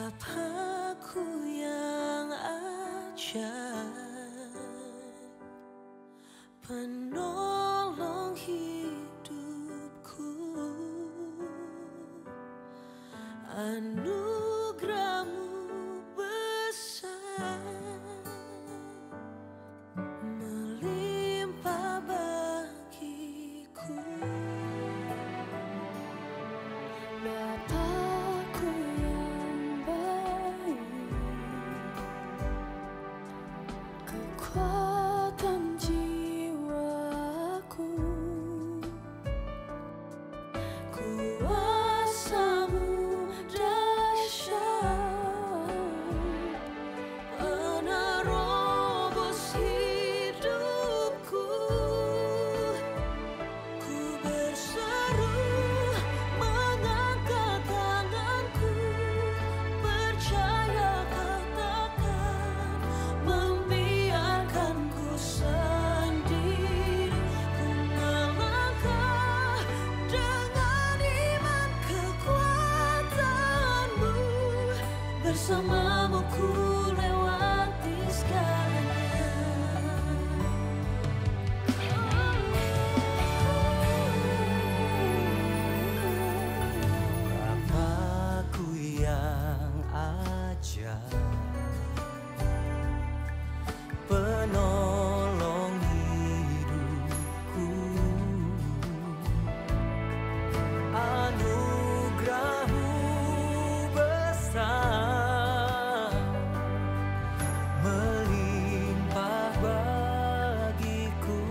Bapakku yang ajaib, penolong hidupku, anugerahmu besar, melimpah bagiku. Bapakku yang baik, kekuatan jiwaku, kuasa-Mu dahsyat, penerobos hidupku. Ku berseru mengangkat tanganku, percaya Kau takkan membiarkanku sendiri. Ku melangkah dengan iman kekuatan-Mu, bersama-Mu ku lewati segalanya. Bapakku yang ajaib, penolong hidupku, anugerah-Mu besar, melimpah bagiku.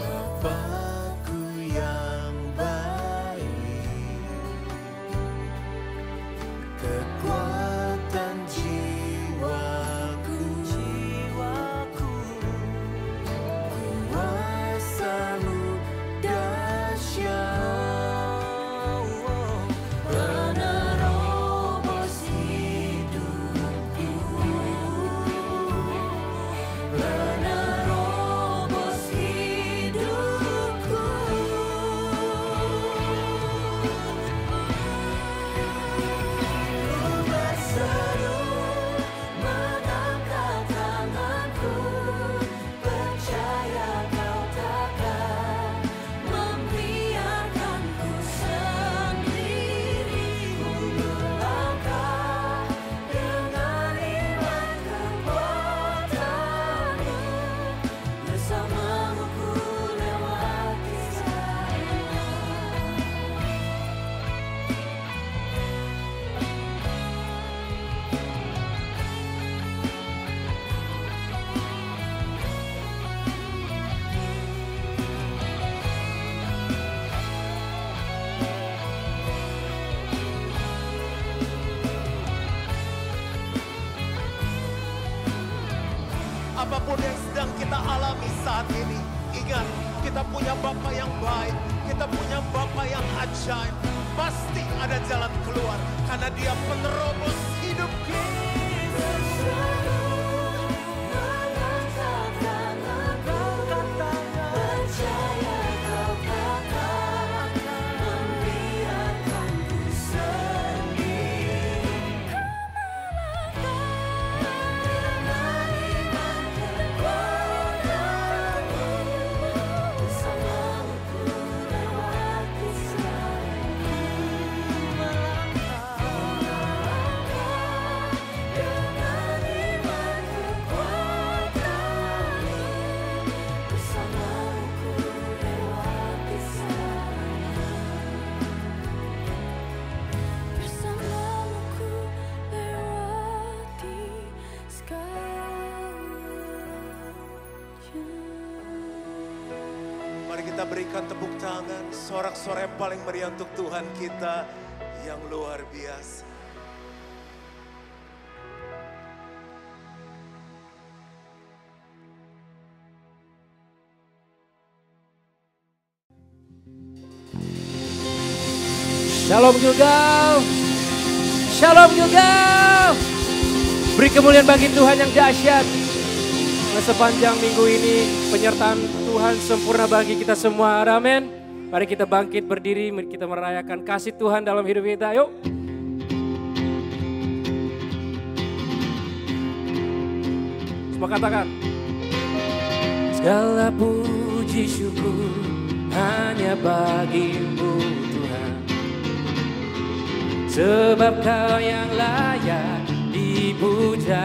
Bapakku yang baik, kekuatan jiwaku, kuasa-Mu dahsyat, penerobos hidupku, penerobos hidupku. Ku berseru mengangkat tanganku, percaya Kau takkan membiarkanku sendiri. Ku melangkah dengan iman kekuatan-Mu, bersama-Mu ku lewati segalanya. Apapun yang sedang kita alami saat ini, ingat kita punya Bapa yang baik, kita punya Bapa yang ajaib. Pasti ada jalan keluar karena Dia penerobos hidup kita. Mengangkat tanganku, percaya Kau takkan membiarkanku sendiri. Ku melangkah dengan iman kekuatan-Mu, bersama-Mu ku lewati segalanya. Melangkah dengan iman kekuatan-Mu, bersama-Mu ku lewati segalanya. Bersama-Mu ku lewati segalanya. Mari kita berikan tepuk tangan, sorak-sorai yang paling meriah untuk Tuhan kita yang luar biasa. Shalom Gilgal. Shalom Gilgal. Beri kemuliaan bagi Tuhan yang dahsyat. Sepanjang minggu ini penyertaan Tuhan sempurna bagi kita semua. Amin. Mari kita bangkit berdiri, mari kita merayakan kasih Tuhan dalam hidup kita. Yuk. Semua katakan. Segala puji syukur hanya bagimu Tuhan. Sebab Kau yang layak dipuja.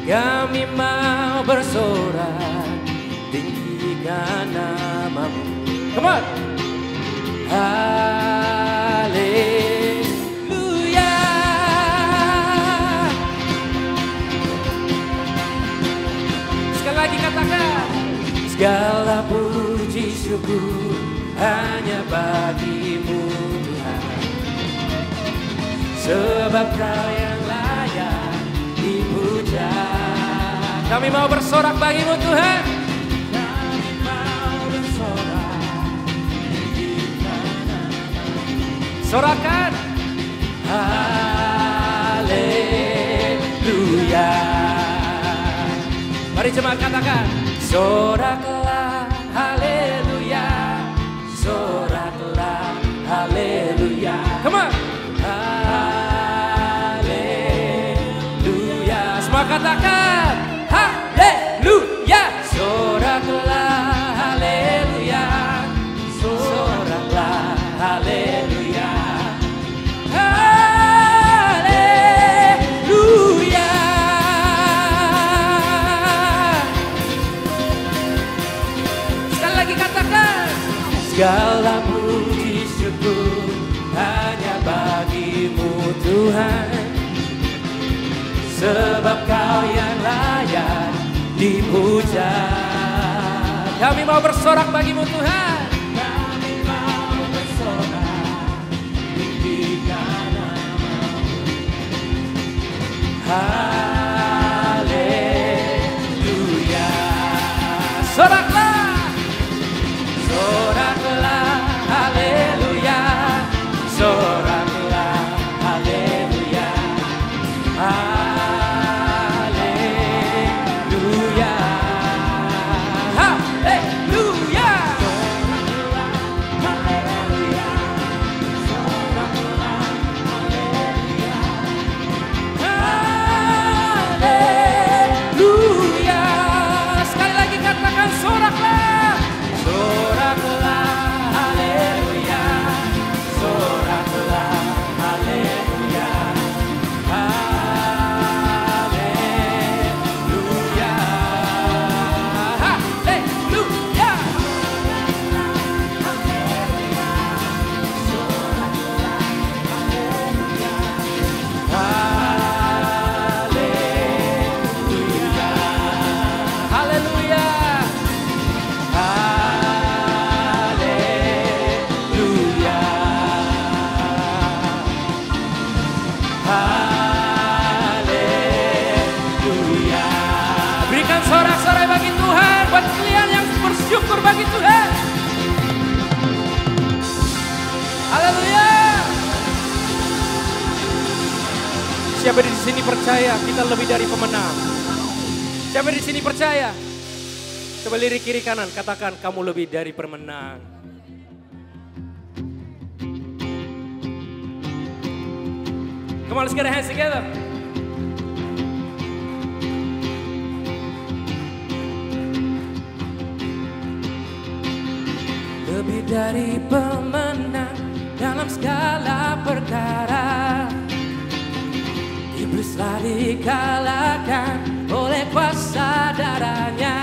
Kami mau bersorak, tinggikan nama-Mu. Come on. Haleluya. Sekali lagi katakan. Segala puji syukur hanya bagi-Mu Tuhan. Sebab Kau yang layak dipuja. Kami mau bersorak bagi-Mu Tuhan. Kami mau bersorak. Sorakan. Haleluya. Mari jemaat katakan. Soraklah haleluya. Soraklah haleluya. Come on. Haleluya. Semua katakan. Haleluya. Soraklah haleluya. Soraklah haleluya. Haleluya. Sekali lagi katakan. Segala puji syukur hanya bagi-Mu Tuhan. Sebab Kau yang layak dipuja. Kami mau bersorak bagi-Mu Tuhan. Kami mau bersorak, tinggikan nama-Mu. Haleluya. Soraklah. Soraklah haleluya. Soraklah haleluya. Haleluya. Haleluya. Haleluya. Sekali lagi katakan soraklah. Soraklah haleluya. Soraklah haleluya. Haleluya. Haleluya. Haleluya. Haleluya. Haleluya. Berikan sorak-sorai bagi Tuhan, buat kalian yang bersyukur bagi Tuhan. Haleluya. Siapa di sini percaya kita lebih dari pemenang? Siapa di sini percaya? Coba lirik kiri kanan, katakan kamu lebih dari pemenang. Come on, let's get our hands together. Lebih dari pemenang dalam segala perkara. Iblislah dikalahkan oleh kuasa darahnya.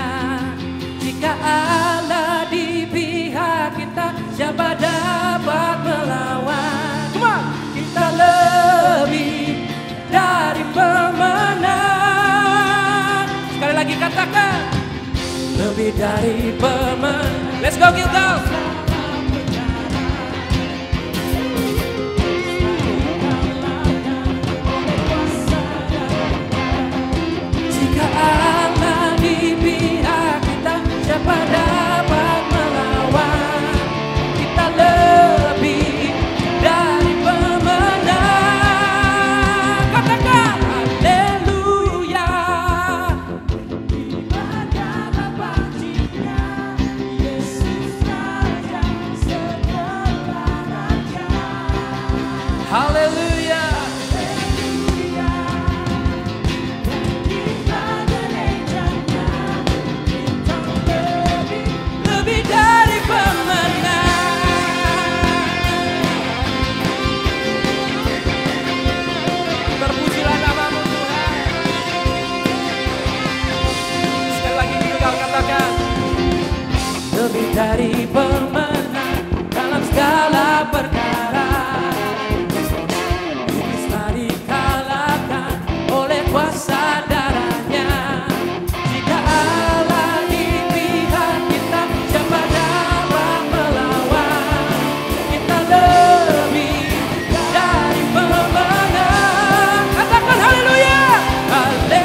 Jika Allah di pihak kita, siapa dapat melawan? Come on. Kita lebih dari pemenang. Sekali lagi katakan. Lebih dari pemenang. Let's go Gilgal. Jika Allah di pihak kita, siapa dapat melawan? Kita lebih dari pemenang. Katakan haleluya. Ibadah Bapa Cinta. dari pemenang dalam segala perkara. Iblis telah dikalahkan oleh kuasa darahnya. Jika Allah di pihak kita, siapa dapat melawan? Kita lebih dari pemenang. Katakan haleluya, haleluya.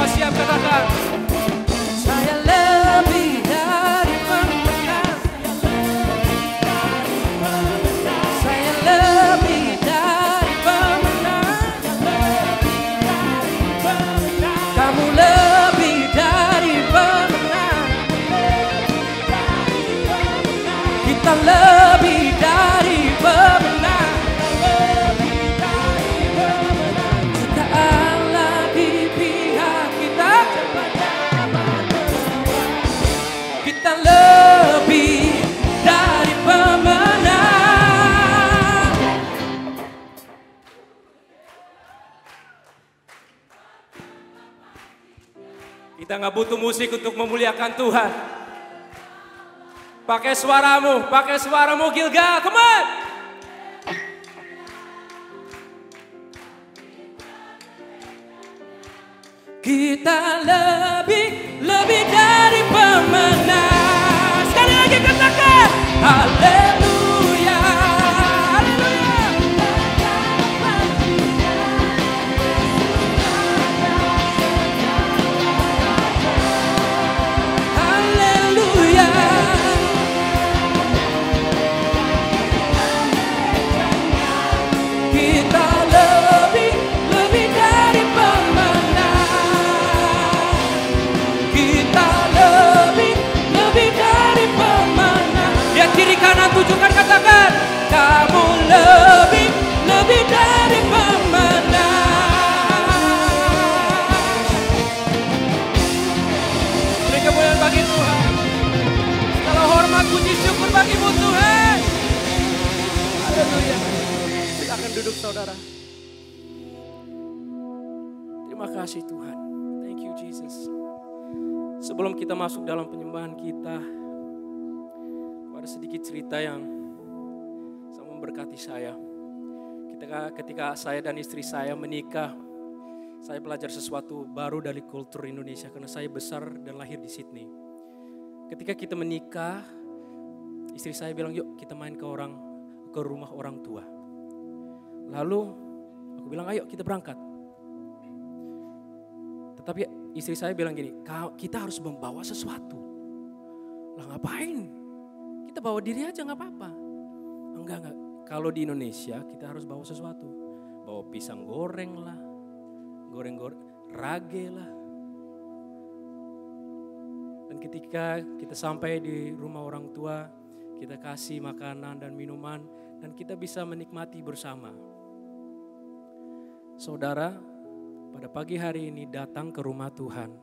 Siap katakan, saya lebih dari pemenang. Saya lebih dari pemenang. Kamu lebih dari pemenang. Kita lebih dari pemenang. Jika Allah di pihak kita, kita lebih dari pemenang. Kita nggak butuh musik untuk memuliakan Tuhan. Pakai suaramu Gilgal, come on. Kita lebih dari pemenang. Sekali lagi katakan, haleluya, haleluya. Haleluya. Kita lebih dari pemenang. Kita lebih dari pemenang. Lihat kiri kanan, tunjukkan, katakan, kamu lebih dari pemenang. Beri kemuliaan bagi Tuhan. Segala hormat, puji, syukur bagimu Tuhan. Haleluya. Silakan duduk saudara. Terima kasih Tuhan. Thank you Jesus. Sebelum kita masuk dalam penyembahan kita, ada sedikit cerita yang sangat memberkati saya. Ketika saya dan istri saya menikah, saya belajar sesuatu baru dari kultur Indonesia karena saya besar dan lahir di Sydney. Ketika kita menikah, istri saya bilang, yuk kita main ke rumah orang tua. Lalu aku bilang, ayo kita berangkat. Tetapi istri saya bilang gini, kita harus membawa sesuatu. Lah ngapain? Kita bawa diri aja gak apa-apa. Enggak. Kalau di Indonesia kita harus bawa sesuatu. Bawa pisang goreng lah. Goreng-goreng, rage lah. Dan ketika kita sampai di rumah orang tua, kita kasih makanan dan minuman. Dan kita bisa menikmati bersama. Saudara, pada pagi hari ini datang ke rumah Tuhan.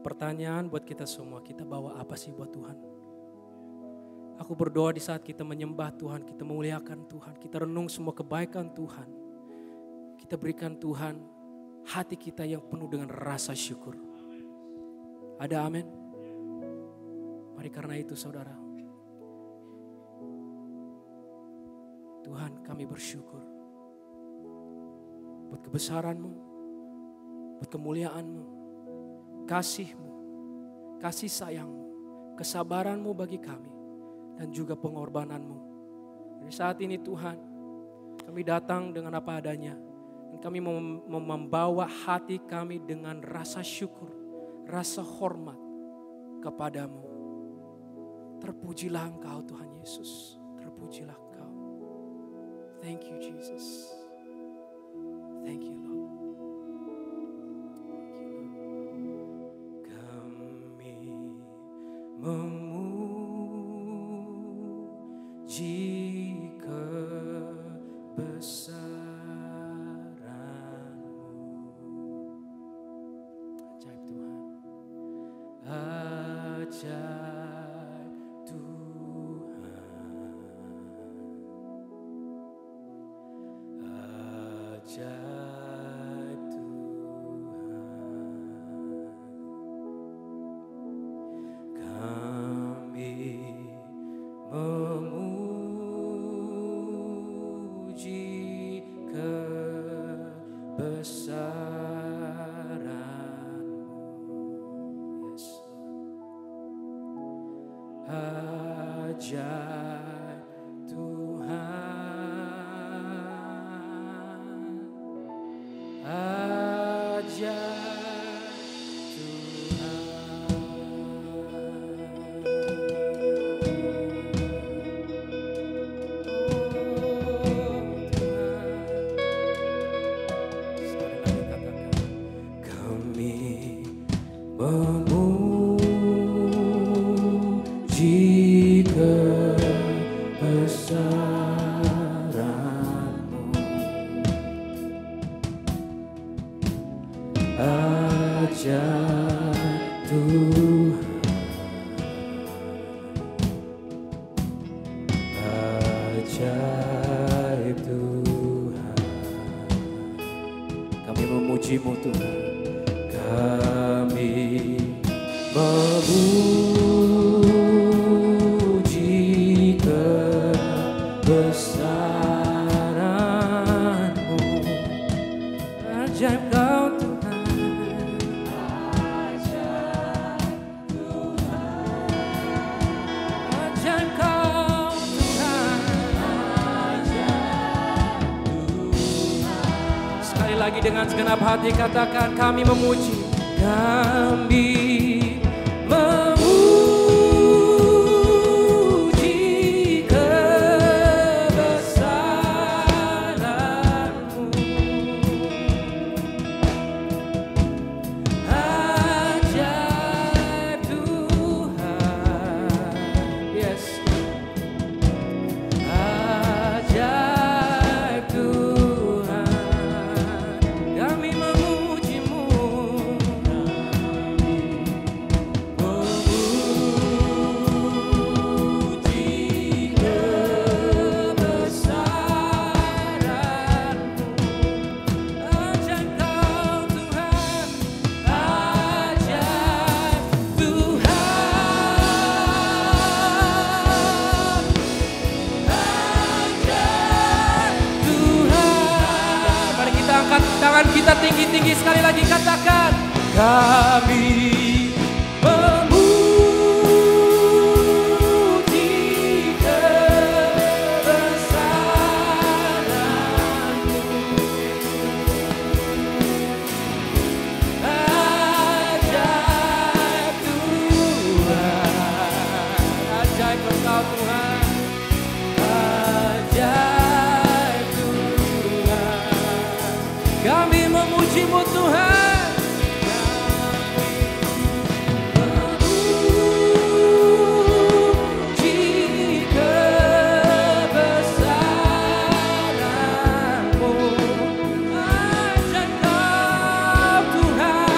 Pertanyaan buat kita semua, kita bawa apa sih buat Tuhan? Aku berdoa di saat kita menyembah Tuhan, kita memuliakan Tuhan, kita renung semua kebaikan Tuhan. Kita berikan Tuhan hati kita yang penuh dengan rasa syukur. Ada amin? Mari karena itu saudara. Tuhan kami bersyukur. Buat kebesaran-Mu, buat kemuliaan-Mu, kasih-Mu, kasih sayang-Mu, kesabaran-Mu bagi kami. Dan juga pengorbanan-Mu. Dari saat ini Tuhan, kami datang dengan apa adanya. Dan kami membawa hati kami dengan rasa syukur, rasa hormat kepadamu. Terpujilah Engkau Tuhan Yesus. Terpujilah Engkau. Thank you Jesus. Thank you Lord. Kami memuji kebesaran-Mu. Ajaib Tuhan. Ajaib Tuhan. Ajaib Tuhan. Kami memuji kebesaran-Mu. Yes, Lord. Ajaib Tuhan. Ajaib memuji kebesaran-Mu. Ajaib Tuhan. Ajaib Tuhan. Kami memuji-Mu Tuhan. Kami memuji kebesaran-Mu. Ajaib Kau Tuhan. Ajaib Tuhan. Ajaib Kau Tuhan. Ajaib Tuhan. Sekali lagi dengan segenap hati katakan, kami memuji. Kami memuji kebesaran-Mu. Ajaib Tuhan. Yes. Ajaib Tuhan. Kami memuji-Mu. Tangan kita tinggi-tinggi sekali lagi katakan, kami memuji kebesaran-Mu. Ajaib Tuhan. Ajaib Engkau Tuhan. Ajaib Tuhan. Kami memuji-Mu Tuhan. Memuji kebesaran-Mu. Ajaib Kau Tuhan.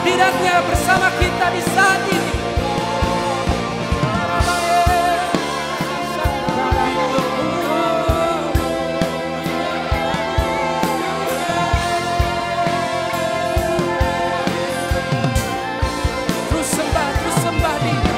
hadiratnya bersama kita di saat ini. Terus sembah Dia.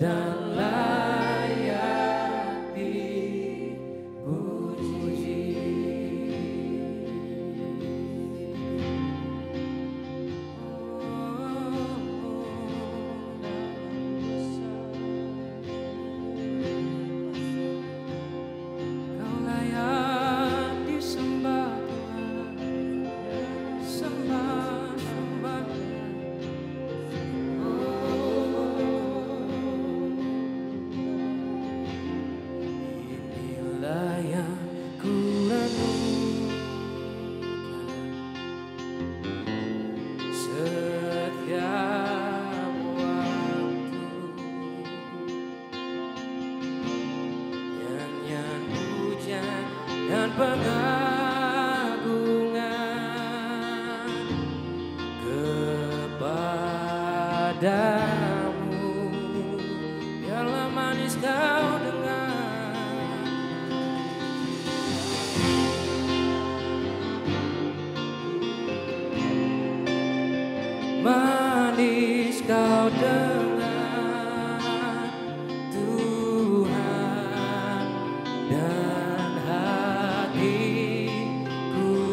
Dan layak disembah Tuhan, sembah. Inilah yang ku renungkan setiap waktu, nyanyian pujian dan pengagungan kepadamu. Biarlah manis kau dengar, manis kau dengar Tuhan, dan hatiku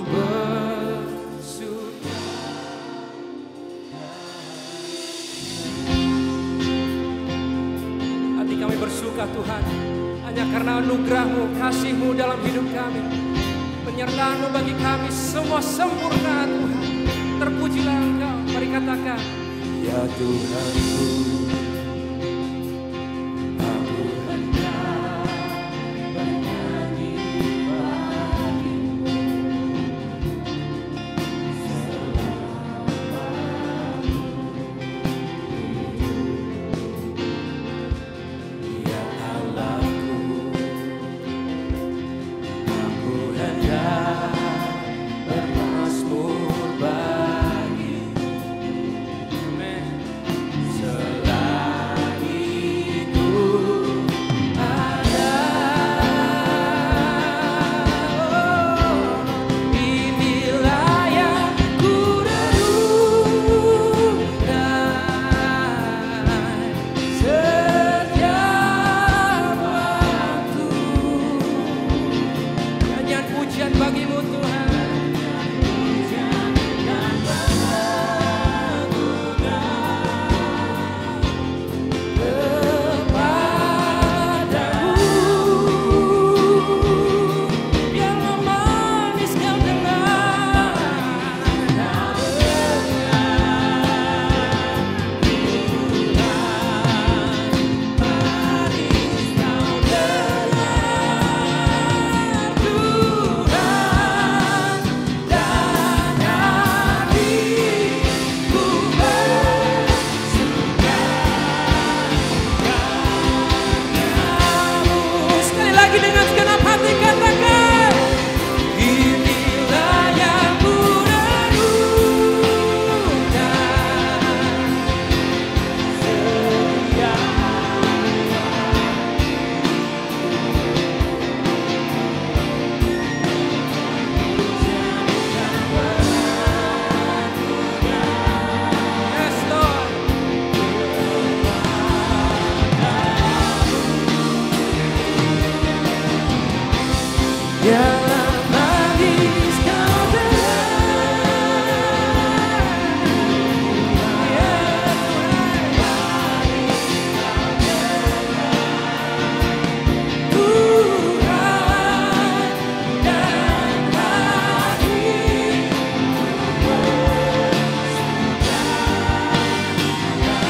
bersuka. Hati kami bersuka Tuhan, hanya karena anugerah-Mu, kasih-Mu dalam hidup kami. Penyertaan-Mu bagi kami semua sempurna Tuhan. Terpujilah Engkau, mari katakan, ya Tuhanku, aku hendak bernyanyi bagimu selama ya Allahku, aku hendak bermazmur bagimu selama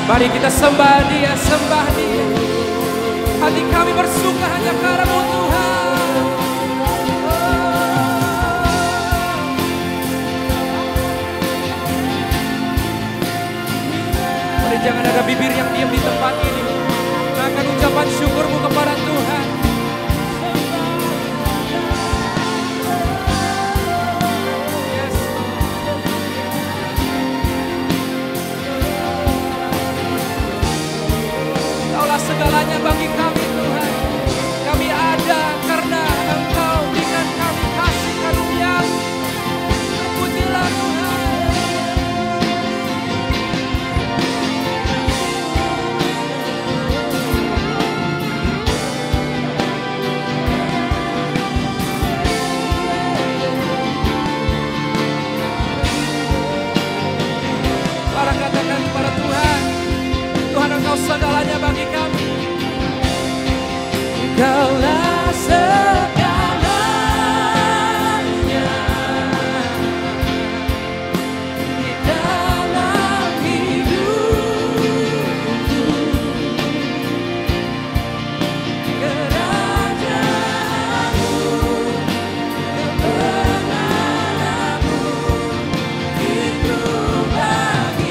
Mari kita sembah Dia, sembah Dia. Hati kami bersuka hanya karena-Mu Tuhan. Mari jangan ada bibir yang diam di tempat ini. Akan ucapan syukur-Mu kepada Tuhan. Segalanya bagi kami Tuhan. Kami ada karena Engkau dengan kami kasih karunia-Mu. Pujilah Tuhan. Para katakan kepada Tuhan, Tuhan Engkau segalanya bagi kami. Engkaulah segalanya di dalam hidupku. Kerajaan-Mu, kebenaran-Mu itu bagianku.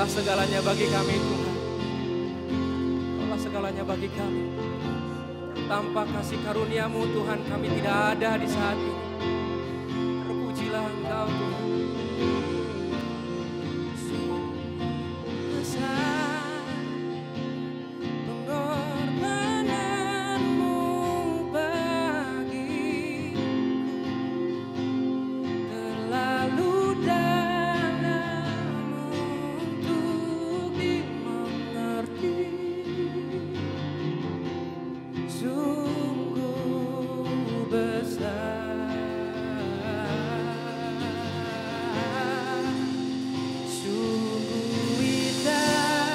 Segalanya bagi kami Tuhan. Kaulah segalanya bagi kami. Tanpa kasih karunia-Mu Tuhan, kami tidak ada di saat ini. Terpujilah Engkau Tuhan. Pengorbanan-Mu bagiku terlalu sungguh besar, sungguh indah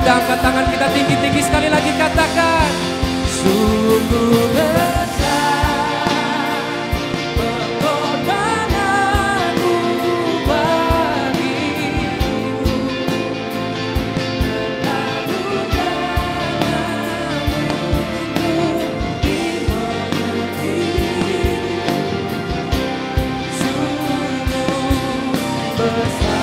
kita angkat tangan kita tinggi-tinggi sekali lagi katakan. Sungguh besar pengorbananmu bagiku. Lalu janganmu dimengerti. Sungguh besar.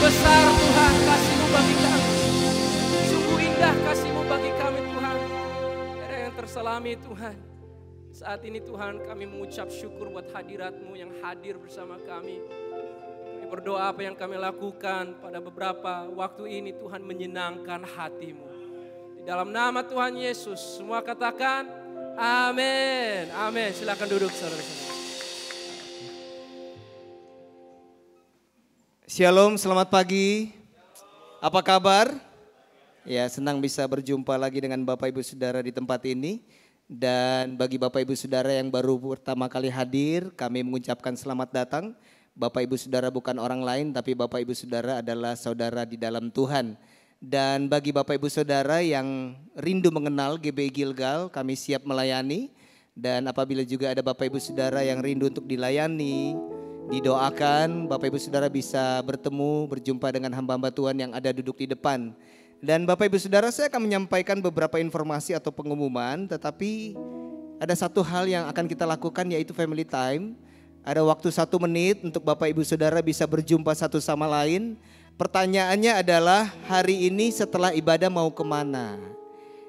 Besar Tuhan kasih-Mu bagi kami. Sungguh indah kasih-Mu bagi kami Tuhan. Ada yang terselami Tuhan. Saat ini Tuhan kami mengucap syukur buat hadirat-Mu yang hadir bersama kami. Kami berdoa apa yang kami lakukan pada beberapa waktu ini Tuhan menyenangkan hati-Mu. Di dalam nama Tuhan Yesus semua katakan amin. Amin. Silakan duduk saudara-saudara. Shalom, selamat pagi. Apa kabar? Ya, senang bisa berjumpa lagi dengan Bapak Ibu Saudara di tempat ini. Dan bagi Bapak Ibu Saudara yang baru pertama kali hadir, kami mengucapkan selamat datang. Bapak Ibu Saudara bukan orang lain, tapi Bapak Ibu Saudara adalah saudara di dalam Tuhan. Dan bagi Bapak Ibu Saudara yang rindu mengenal GBI Gilgal, kami siap melayani. Dan apabila juga ada Bapak Ibu Saudara yang rindu untuk dilayani, didoakan, Bapak Ibu Saudara bisa bertemu, berjumpa dengan hamba-hamba Tuhan yang ada duduk di depan. Dan Bapak Ibu Saudara, saya akan menyampaikan beberapa informasi atau pengumuman, tetapi ada satu hal yang akan kita lakukan yaitu family time. Ada waktu 1 menit untuk Bapak Ibu Saudara bisa berjumpa satu sama lain. Pertanyaannya adalah hari ini setelah ibadah mau kemana?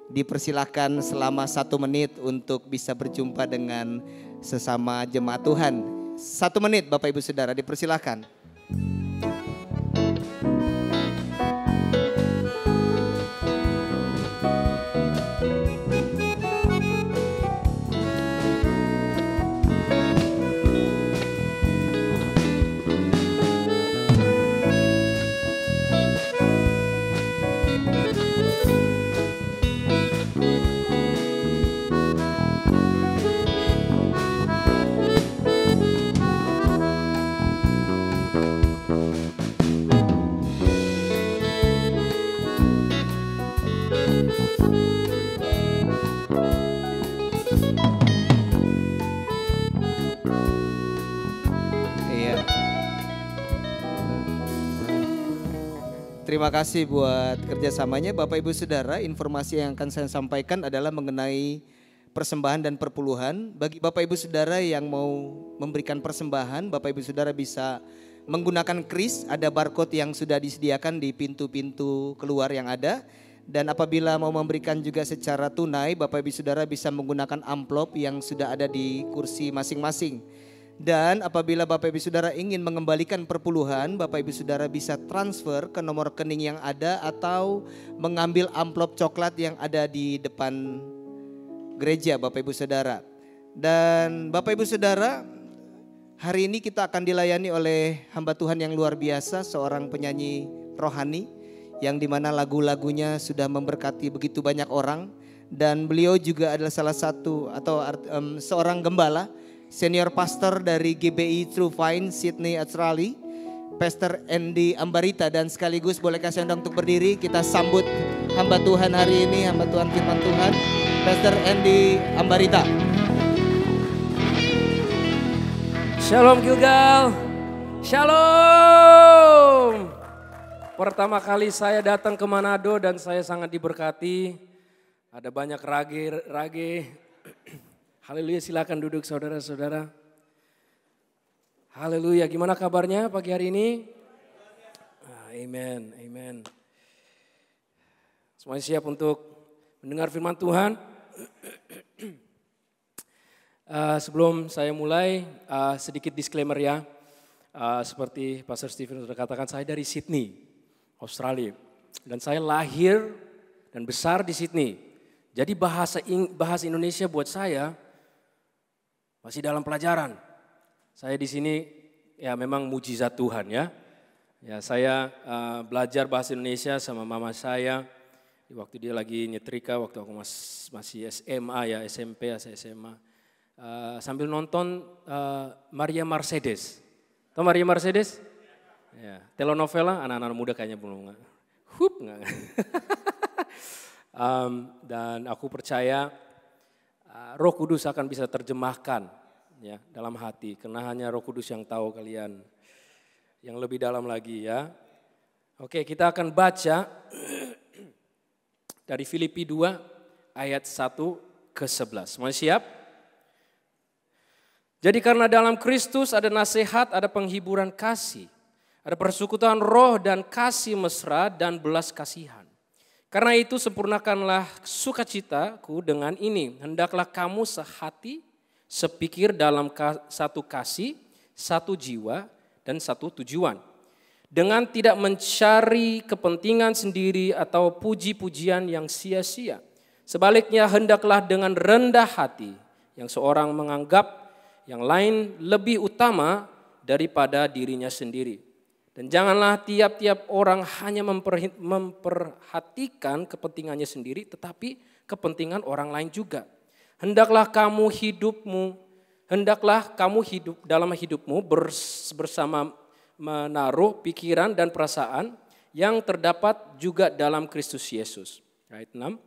Dipersilakan selama 1 menit untuk bisa berjumpa dengan sesama jemaat Tuhan. 1 menit Bapak Ibu Saudara, dipersilakan. Terima kasih buat kerjasamanya Bapak Ibu Saudara. Informasi yang akan saya sampaikan adalah mengenai persembahan dan perpuluhan. Bagi Bapak Ibu Saudara yang mau memberikan persembahan, Bapak Ibu Saudara bisa menggunakan kris. Ada barcode yang sudah disediakan di pintu-pintu keluar yang ada. Dan apabila mau memberikan juga secara tunai, Bapak Ibu Saudara bisa menggunakan amplop yang sudah ada di kursi masing-masing. Dan apabila Bapak Ibu Saudara ingin mengembalikan perpuluhan, Bapak Ibu Saudara bisa transfer ke nomor rekening yang ada atau mengambil amplop coklat yang ada di depan gereja Bapak Ibu Saudara. Dan Bapak Ibu Saudara, hari ini kita akan dilayani oleh hamba Tuhan yang luar biasa, seorang penyanyi rohani yang dimana lagu-lagunya sudah memberkati begitu banyak orang. Dan beliau juga adalah salah satu atau seorang gembala, senior pastor dari GBI True Vine Sydney Australia, Pastor Andy Ambarita. Dan sekaligus boleh kasih anda untuk berdiri, kita sambut hamba Tuhan hari ini, hamba Tuhan firman Tuhan, Pastor Andy Ambarita. Shalom Gilgal, shalom. Pertama kali saya datang ke Manado dan saya sangat diberkati. Ada banyak rage. Haleluya, silakan duduk saudara-saudara. Haleluya, gimana kabarnya pagi hari ini? Amen, amen. Semuanya siap untuk mendengar firman Tuhan? Sebelum saya mulai, sedikit disclaimer ya. Seperti Pastor Stephen sudah katakan, saya dari Sydney, Australia. Dan saya lahir dan besar di Sydney. Jadi bahasa Indonesia buat saya masih dalam pelajaran. Saya di sini ya memang mujizat Tuhan ya. Ya saya belajar bahasa Indonesia sama mama saya. Waktu dia lagi nyetrika, waktu aku masih SMA ya, SMP ya, SMA. Sambil nonton Maria Mercedes. Tahu Maria Mercedes? Ya, telenovela, anak-anak muda kayaknya belum. Enggak. Dan aku percaya Roh Kudus akan bisa terjemahkan ya dalam hati. Karena hanya Roh Kudus yang tahu kalian yang lebih dalam lagi ya. Oke, kita akan baca dari Filipi 2 ayat 1 ke 11. Semua siap? Jadi karena dalam Kristus ada nasihat, ada penghiburan kasih, ada persekutuan roh dan kasih mesra dan belas kasihan. Karena itu sempurnakanlah sukacitaku dengan ini. Hendaklah kamu sehati, sepikir dalam satu kasih, satu jiwa, dan satu tujuan. Dengan tidak mencari kepentingan sendiri atau puji-pujian yang sia-sia. Sebaliknya hendaklah dengan rendah hati yang seorang menganggap yang lain lebih utama daripada dirinya sendiri. Dan janganlah tiap-tiap orang hanya memperhatikan kepentingannya sendiri, tetapi kepentingan orang lain juga. Hendaklah kamu hidup dalam hidupmu bersama menaruh pikiran dan perasaan yang terdapat juga dalam Kristus Yesus. Ayat 6.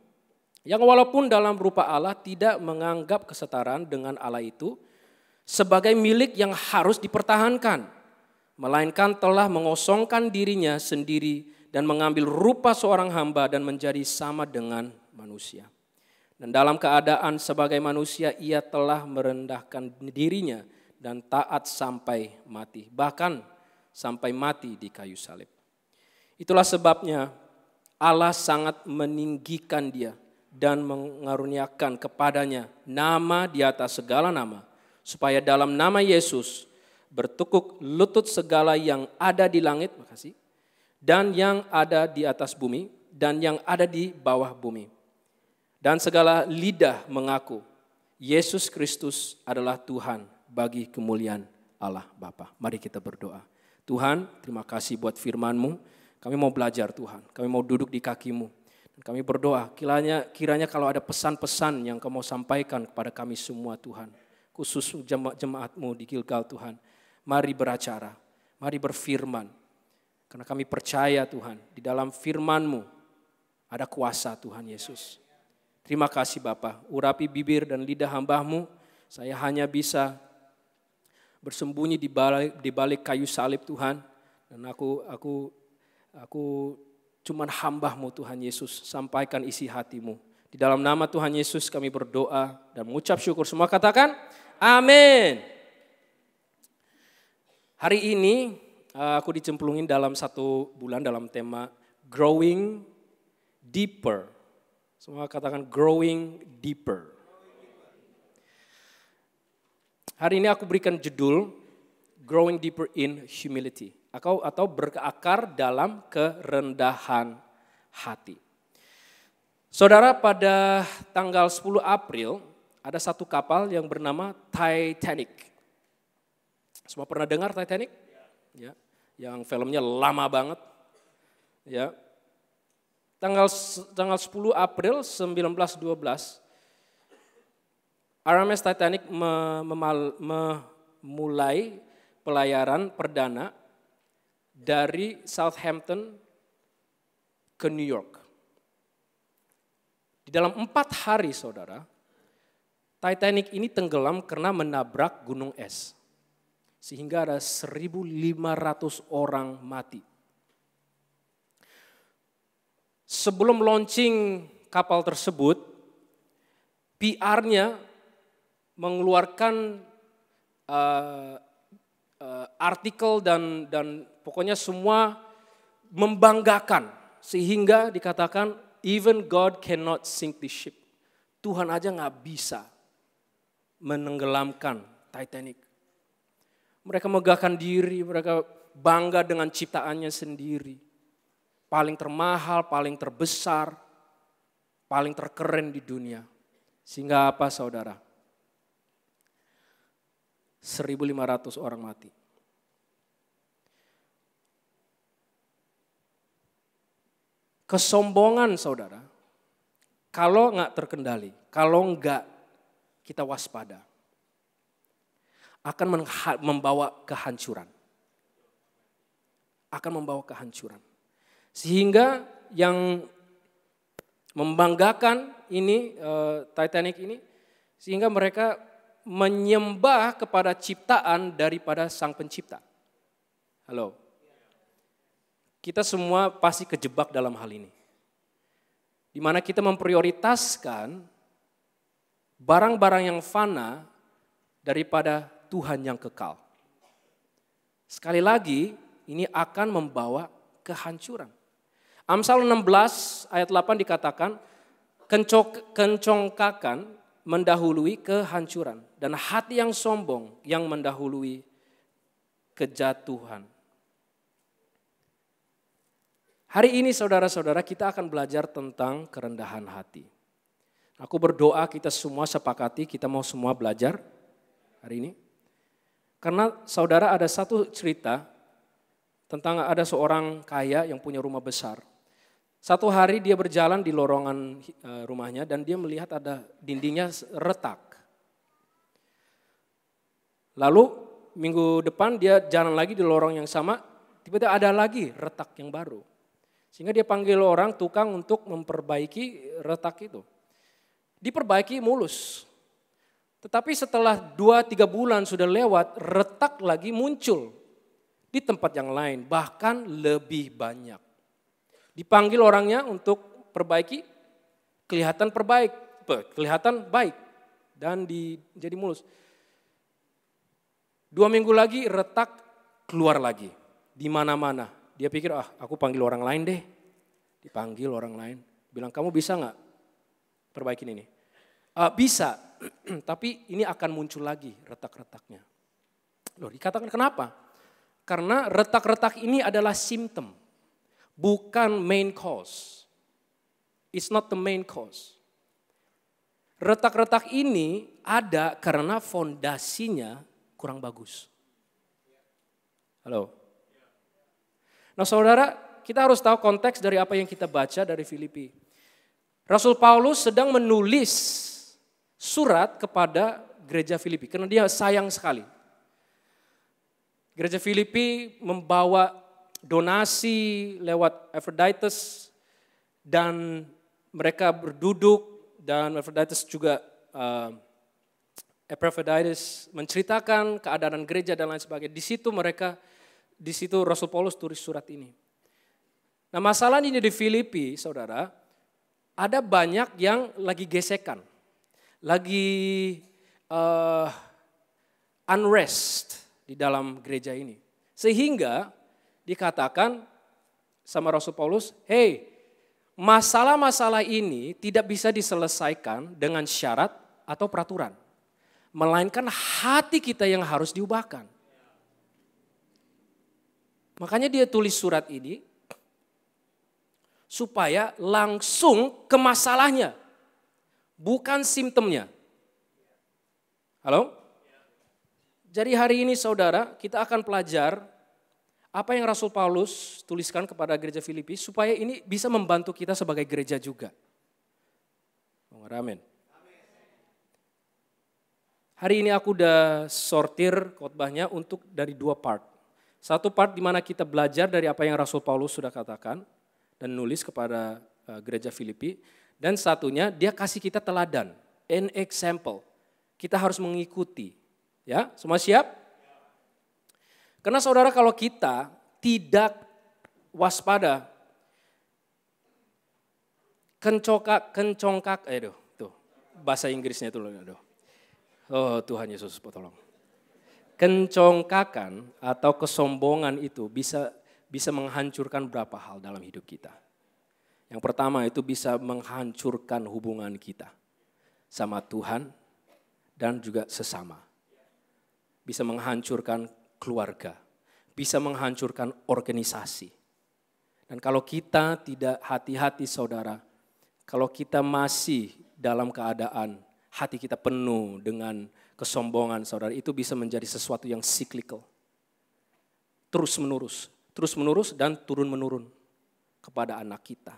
Yang walaupun dalam rupa Allah tidak menganggap kesetaraan dengan Allah itu sebagai milik yang harus dipertahankan, melainkan telah mengosongkan dirinya sendiri dan mengambil rupa seorang hamba dan menjadi sama dengan manusia. Dan dalam keadaan sebagai manusia ia telah merendahkan dirinya dan taat sampai mati, bahkan sampai mati di kayu salib. Itulah sebabnya Allah sangat meninggikan dia dan mengaruniakan kepadanya nama di atas segala nama, supaya dalam nama Yesus bertekuk lutut segala yang ada di langit, makasih, dan yang ada di atas bumi, dan yang ada di bawah bumi. Dan segala lidah mengaku Yesus Kristus adalah Tuhan bagi kemuliaan Allah Bapa. Mari kita berdoa. Tuhan, terima kasih buat firman-Mu. Kami mau belajar Tuhan, kami mau duduk di kaki-Mu. Dan kami berdoa, kiranya kalau ada pesan-pesan yang Kau mau sampaikan kepada kami semua Tuhan. Khusus jemaat-Mu di Gilgal Tuhan. Mari beracara, mari berfirman. Karena kami percaya Tuhan, di dalam firman-Mu ada kuasa Tuhan Yesus. Terima kasih Bapa, urapi bibir dan lidah hamba-Mu. Saya hanya bisa bersembunyi di balik kayu salib Tuhan. Dan aku cuman hamba-Mu Tuhan Yesus. Sampaikan isi hati-Mu. Di dalam nama Tuhan Yesus kami berdoa dan mengucap syukur. Semua katakan amin. Hari ini aku dicemplungin dalam 1 bulan dalam tema Growing Deeper. Semua katakan growing deeper. Hari ini aku berikan judul Growing Deeper in Humility. Atau berakar dalam kerendahan hati. Saudara, pada tanggal 10 April ada satu kapal yang bernama Titanic. Semua pernah dengar Titanic? Ya, yang filmnya lama banget. Ya. Tanggal 10 April 1912, RMS Titanic memulai pelayaran perdana dari Southampton ke New York. Di dalam 4 hari saudara, Titanic ini tenggelam karena menabrak gunung es. Sehingga ada 1.500 orang mati. Sebelum launching kapal tersebut, PR-nya mengeluarkan artikel dan pokoknya semua membanggakan sehingga dikatakan even God cannot sink the ship. Tuhan aja nggak bisa menenggelamkan Titanic. Mereka megahkan diri, mereka bangga dengan ciptaannya sendiri. Paling termahal, paling terbesar, paling terkeren di dunia. Sehingga apa saudara? 1.500 orang mati. Kesombongan saudara, kalau nggak terkendali, kalau nggak kita waspada, akan membawa kehancuran. Akan membawa kehancuran. Sehingga yang membanggakan ini, Titanic ini, sehingga mereka menyembah kepada ciptaan daripada sang pencipta. Halo. Kita semua pasti kejebak dalam hal ini. Di mana kita memprioritaskan barang-barang yang fana daripada Tuhan yang kekal. Sekali lagi, ini akan membawa kehancuran. Amsal 16 ayat 8 dikatakan, kencongkakan mendahului kehancuran. Dan hati yang sombong yang mendahului kejatuhan. Hari ini saudara-saudara kita akan belajar tentang kerendahan hati. Aku berdoa kita semua sepakati, kita mau semua belajar hari ini. Karena saudara ada satu cerita tentang ada seorang kaya yang punya rumah besar. Satu hari dia berjalan di lorongan rumahnya dan dia melihat ada dindingnya retak. Lalu minggu depan dia jalan lagi di lorong yang sama, tiba-tiba ada lagi retak yang baru. Sehingga dia panggil orang tukang untuk memperbaiki retak itu. Diperbaiki mulus. Tetapi setelah 2-3 bulan sudah lewat, retak lagi muncul di tempat yang lain, bahkan lebih banyak. Dipanggil orangnya untuk perbaiki, kelihatan baik dan jadi mulus. 2 minggu lagi retak keluar lagi di mana-mana. Dia pikir aku panggil orang lain deh. Dipanggil orang lain, bilang kamu bisa nggak perbaikin ini? Bisa, tapi ini akan muncul lagi retak-retaknya. Loh, dikatakan kenapa? Karena retak-retak ini adalah simptom, bukan main cause. It's not the main cause. Retak-retak ini ada karena fondasinya kurang bagus. Halo. Nah saudara, kita harus tahu konteks dari apa yang kita baca dari Filipi. Rasul Paulus sedang menulis surat kepada gereja Filipi karena dia sayang sekali. Gereja Filipi membawa donasi lewat Epaphroditus dan mereka berduduk dan Epaphroditus juga Epaphroditus menceritakan keadaan gereja dan lain sebagainya. Di situ Rasul Paulus tulis surat ini. Nah masalah ini di Filipi saudara, ada banyak yang lagi gesekan. Lagi unrest di dalam gereja ini. Sehingga dikatakan sama Rasul Paulus, hey masalah-masalah ini tidak bisa diselesaikan dengan syarat atau peraturan. Melainkan hati kita yang harus diubahkan. Makanya dia tulis surat ini supaya langsung ke masalahnya, bukan simptomnya. Halo? Jadi hari ini saudara kita akan pelajar apa yang Rasul Paulus tuliskan kepada gereja Filipi supaya ini bisa membantu kita sebagai gereja juga. Amin. Hari ini aku udah sortir khotbahnya untuk dari 2 part. Satu part di mana kita belajar dari apa yang Rasul Paulus sudah katakan dan nulis kepada gereja Filipi. Dan satunya dia kasih kita teladan, an example. Kita harus mengikuti. Ya, semua siap? Karena saudara kalau kita tidak waspada, kencongkak, tuh bahasa Inggrisnya itu loh. Oh Tuhan Yesus tolong. Kencongkakan atau kesombongan itu bisa bisa menghancurkan berapa hal dalam hidup kita. Yang pertama itu bisa menghancurkan hubungan kita sama Tuhan dan juga sesama. Bisa menghancurkan keluarga, bisa menghancurkan organisasi. Dan kalau kita tidak hati-hati saudara, kalau kita masih dalam keadaan hati kita penuh dengan kesombongan saudara, itu bisa menjadi sesuatu yang cyclical. Terus menerus dan turun menurun kepada anak kita,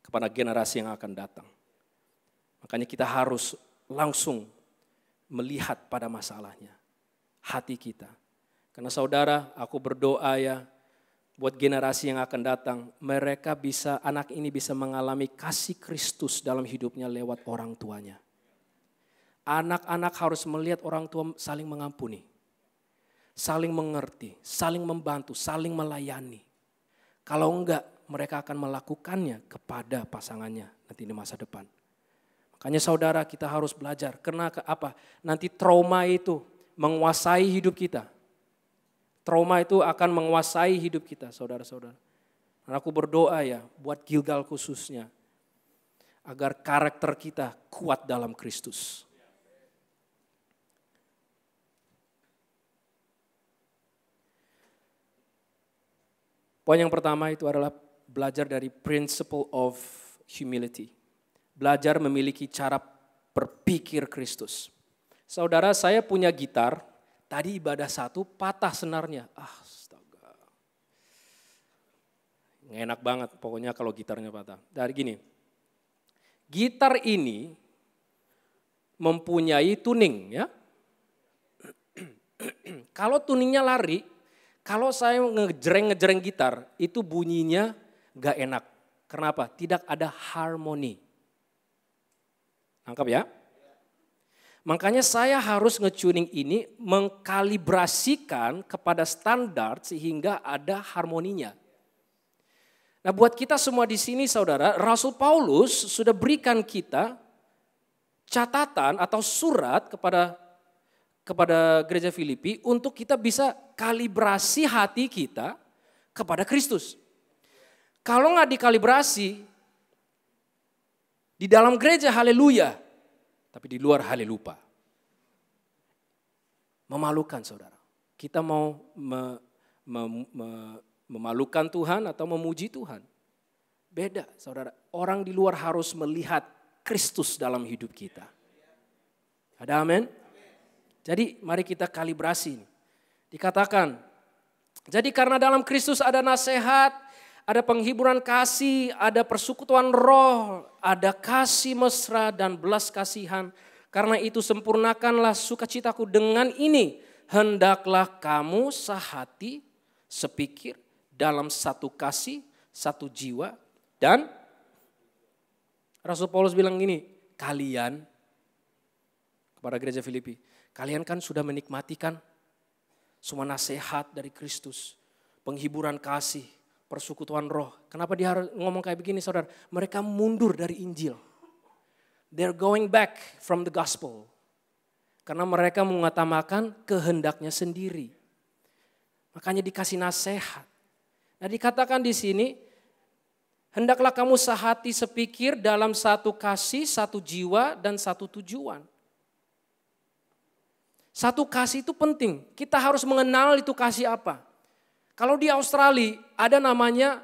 kepada generasi yang akan datang. Makanya kita harus langsung melihat pada masalahnya, hati kita. Karena saudara, aku berdoa ya, buat generasi yang akan datang, anak ini bisa mengalami kasih Kristus dalam hidupnya lewat orang tuanya. Anak-anak harus melihat orang tua saling mengampuni, saling mengerti, saling membantu, saling melayani. Kalau enggak, mereka akan melakukannya kepada pasangannya nanti di masa depan. Makanya saudara, kita harus belajar. Karena apa? Nanti trauma itu menguasai hidup kita. Trauma itu akan menguasai hidup kita, saudara-saudara. Dan aku berdoa ya, buat Gilgal khususnya, agar karakter kita kuat dalam Kristus. Poin yang pertama itu adalah belajar dari principle of humility. Belajar memiliki cara berpikir Kristus. Saudara, saya punya gitar, tadi ibadah 1 patah senarnya. Astaga. Nggak enak banget pokoknya kalau gitarnya patah. Dari gini, gitar ini mempunyai tuning ya. Kalau tuningnya lari, kalau saya ngejreng gitar, itu bunyinya gak enak. Kenapa? Tidak ada harmoni. Nangkap ya? Makanya saya harus nge-tuning ini mengkalibrasikan kepada standar sehingga ada harmoninya. Nah buat kita semua di sini saudara, Rasul Paulus sudah berikan kita catatan atau surat kepada gereja Filipi untuk kita bisa kalibrasi hati kita kepada Kristus. Kalau nggak dikalibrasi, di dalam gereja haleluya, tapi di luar halelupa. Memalukan saudara. Kita mau memalukan Tuhan atau memuji Tuhan. Beda saudara. Orang di luar harus melihat Kristus dalam hidup kita. Ada amin? Jadi mari kita kalibrasi. Dikatakan, jadi karena dalam Kristus ada nasihat, ada penghiburan kasih, ada persekutuan roh, ada kasih mesra dan belas kasihan. Karena itu sempurnakanlah sukacitaku dengan ini. Hendaklah kamu sehati, sepikir, dalam satu kasih, satu jiwa. Dan Rasul Paulus bilang gini, kalian, kepada gereja Filipi, kalian kan sudah menikmati kan semua nasihat dari Kristus, penghiburan kasih, persekutuan roh. Kenapa dia harus ngomong kayak begini saudara? Mereka mundur dari Injil. They're going back from the gospel. Karena mereka mengutamakan kehendaknya sendiri. Makanya dikasih nasihat. Nah dikatakan di sini, hendaklah kamu sehati sepikir dalam satu kasih, satu jiwa dan satu tujuan. Satu kasih itu penting. Kita harus mengenal itu kasih apa. Kalau di Australia ada namanya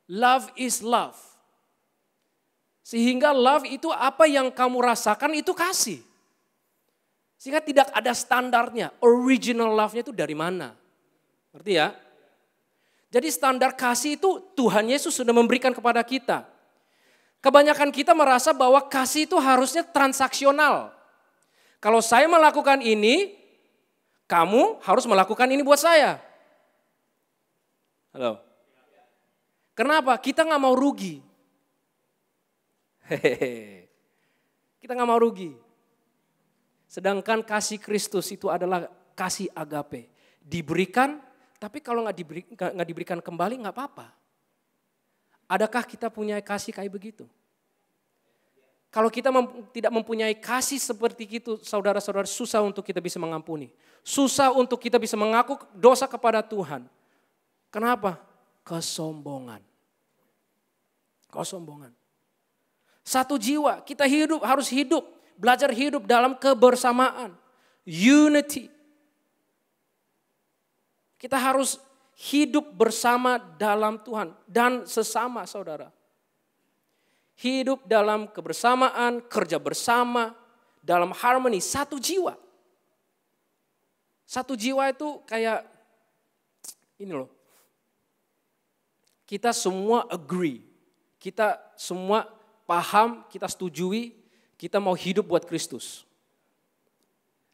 love is love. Sehingga love itu apa yang kamu rasakan itu kasih. Sehingga tidak ada standarnya. Original love-nya itu dari mana? Ngerti ya? Jadi standar kasih itu Tuhan Yesus sudah memberikan kepada kita. Kebanyakan kita merasa bahwa kasih itu harusnya transaksional. Kalau saya melakukan ini, kamu harus melakukan ini buat saya. Halo. Kenapa? Kita nggak mau rugi. Kita nggak mau rugi. Sedangkan kasih Kristus itu adalah kasih agape. Diberikan, tapi kalau nggak diberikan kembali nggak apa-apa. Adakah kita punya kasih kayak begitu? Kalau kita tidak mempunyai kasih seperti itu, saudara-saudara, susah untuk kita bisa mengampuni. Susah untuk kita bisa mengaku dosa kepada Tuhan. Kenapa? Kesombongan. Kesombongan. Satu jiwa, kita harus hidup, belajar hidup dalam kebersamaan. Unity. Kita harus hidup bersama dalam Tuhan dan sesama saudara. Hidup dalam kebersamaan, kerja bersama, dalam harmoni, satu jiwa. Satu jiwa itu kayak, ini loh. Kita semua agree, kita semua paham, kita setujui, kita mau hidup buat Kristus.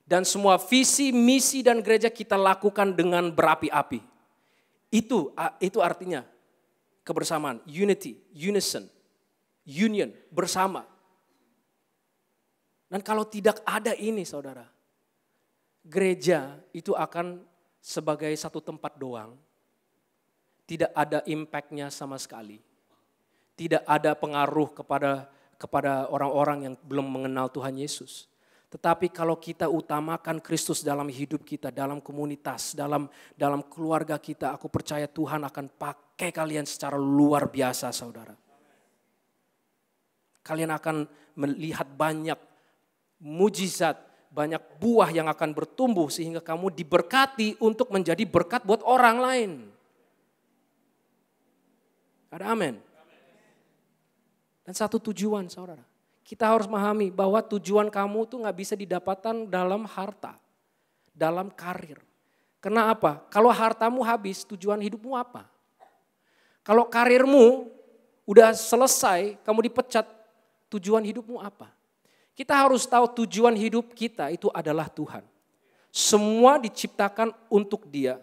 Dan semua visi, misi dan gereja kita lakukan dengan berapi-api. Itu artinya kebersamaan, unity, unison, union, bersama. Dan kalau tidak ada ini saudara, gereja itu akan sebagai satu tempat doang. Tidak ada impact-nya sama sekali. Tidak ada pengaruh kepada orang-orang yang belum mengenal Tuhan Yesus. Tetapi kalau kita utamakan Kristus dalam hidup kita, dalam komunitas, dalam keluarga kita, aku percaya Tuhan akan pakai kalian secara luar biasa saudara. Kalian akan melihat banyak mujizat, banyak buah yang akan bertumbuh sehingga kamu diberkati untuk menjadi berkat buat orang lain. Ada amin. Dan satu tujuan saudara. Kita harus memahami bahwa tujuan kamu tuh gak bisa didapatkan dalam harta. Dalam karir. Karena apa? Kalau hartamu habis, tujuan hidupmu apa? Kalau karirmu udah selesai, kamu dipecat, tujuan hidupmu apa? Kita harus tahu tujuan hidup kita itu adalah Tuhan. Semua diciptakan untuk Dia.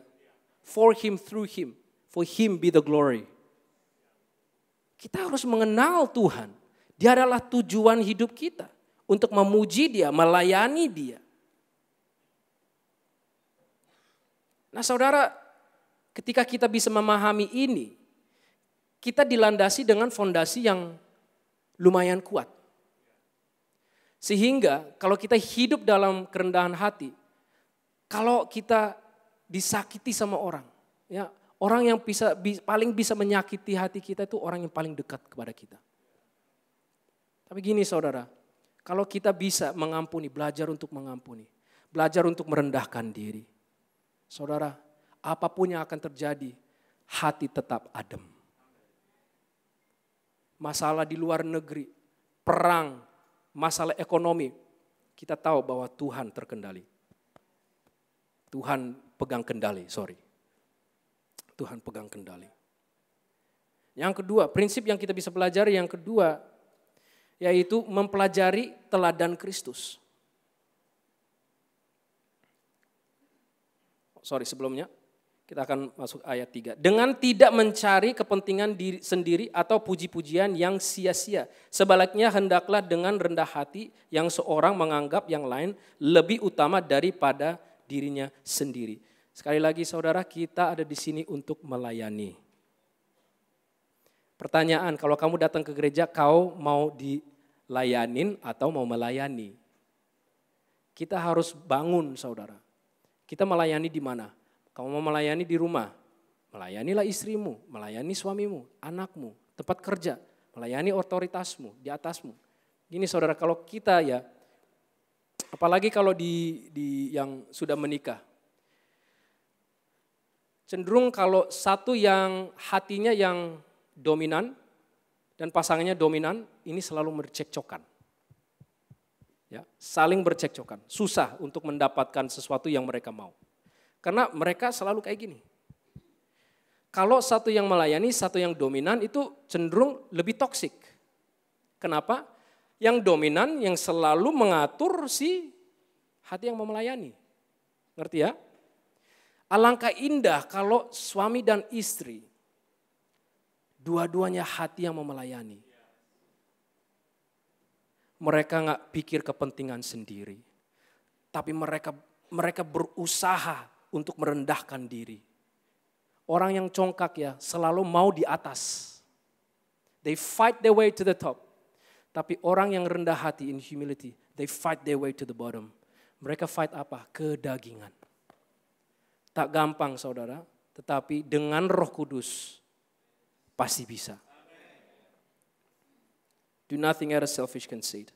For Him, through Him. For Him be the glory. Kita harus mengenal Tuhan. Dia adalah tujuan hidup kita. Untuk memuji Dia, melayani Dia. Nah saudara, ketika kita bisa memahami ini, kita dilandasi dengan fondasi yang lumayan kuat. Sehingga kalau kita hidup dalam kerendahan hati, kalau kita disakiti sama orang, ya orang yang paling bisa menyakiti hati kita itu orang yang paling dekat kepada kita. Tapi gini saudara, kalau kita bisa mengampuni, belajar untuk mengampuni, belajar untuk merendahkan diri. Saudara, apapun yang akan terjadi, hati tetap adem. Masalah di luar negeri, perang, masalah ekonomi, kita tahu bahwa Tuhan terkendali. Tuhan pegang kendali, Tuhan pegang kendali. Yang kedua, prinsip yang kita bisa pelajari yang kedua, yaitu mempelajari teladan Kristus. Sebelumnya kita akan masuk ayat 3. Dengan tidak mencari kepentingan diri sendiri atau puji-pujian yang sia-sia. Sebaliknya hendaklah dengan rendah hati yang seorang menganggap yang lain lebih utama daripada dirinya sendiri. Sekali lagi saudara, kita ada di sini untuk melayani. Pertanyaan, kalau kamu datang ke gereja, kau mau dilayanin atau mau melayani? Kita harus bangun saudara. Kita melayani di mana? Kamu mau melayani di rumah, melayanilah istrimu, melayani suamimu, anakmu, tempat kerja, melayani otoritasmu, di atasmu. Gini saudara, kalau kita ya, apalagi kalau di yang sudah menikah, cenderung kalau satu yang hatinya yang dominan dan pasangannya dominan, ini selalu bercekcokan. Ya, saling bercekcokan, susah untuk mendapatkan sesuatu yang mereka mau. Karena mereka selalu kayak gini. Kalau satu yang melayani, satu yang dominan itu cenderung lebih toksik. Kenapa? Yang dominan yang selalu mengatur si hati yang mau melayani. Ngerti ya? Alangkah indah kalau suami dan istri, dua-duanya hati yang mau melayani. Mereka gak pikir kepentingan sendiri. Tapi mereka berusaha untuk merendahkan diri. Orang yang congkak ya selalu mau di atas. They fight their way to the top. Tapi orang yang rendah hati in humility, they fight their way to the bottom. Mereka fight apa? Kedagingan. Tak gampang saudara Tetapi dengan Roh Kudus pasti bisa. Do nothing out of selfish conceit.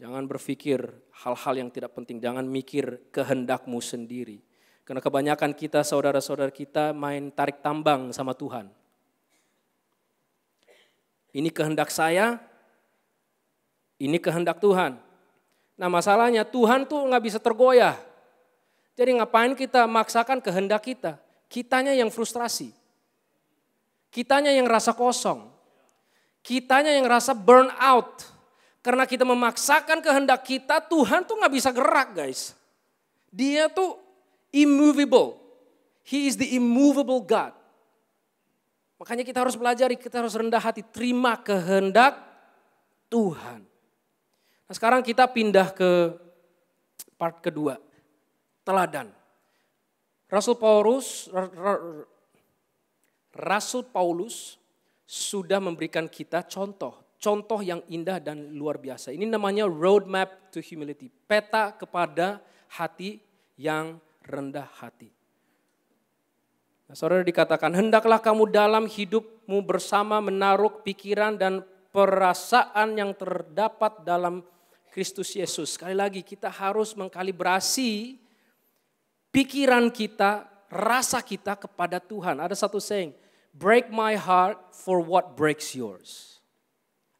Jangan berpikir hal-hal yang tidak penting. Jangan mikir kehendakmu sendiri. Karena kebanyakan kita, saudara-saudara kita main tarik tambang sama Tuhan. Ini kehendak saya, ini kehendak Tuhan. Nah masalahnya Tuhan tuh gak bisa tergoyah. Jadi ngapain kita maksakan kehendak kita? Kitanya yang frustrasi. Kitanya yang rasa kosong. Kitanya yang rasa burn out. Karena kita memaksakan kehendak kita, Tuhan tuh gak bisa gerak guys. Dia tuh immovable. He is the immovable God. Makanya kita harus pelajari, kita harus rendah hati, terima kehendak Tuhan. Nah sekarang kita pindah ke part kedua, teladan. Rasul Paulus sudah memberikan kita contoh yang indah dan luar biasa. Ini namanya roadmap to humility, peta kepada hati yang rendah hati. Nah, saudara dikatakan, hendaklah kamu dalam hidupmu bersama menaruh pikiran dan perasaan yang terdapat dalam Kristus Yesus. Sekali lagi kita harus mengkalibrasi pikiran kita, rasa kita kepada Tuhan. Ada satu saying, break my heart for what breaks yours.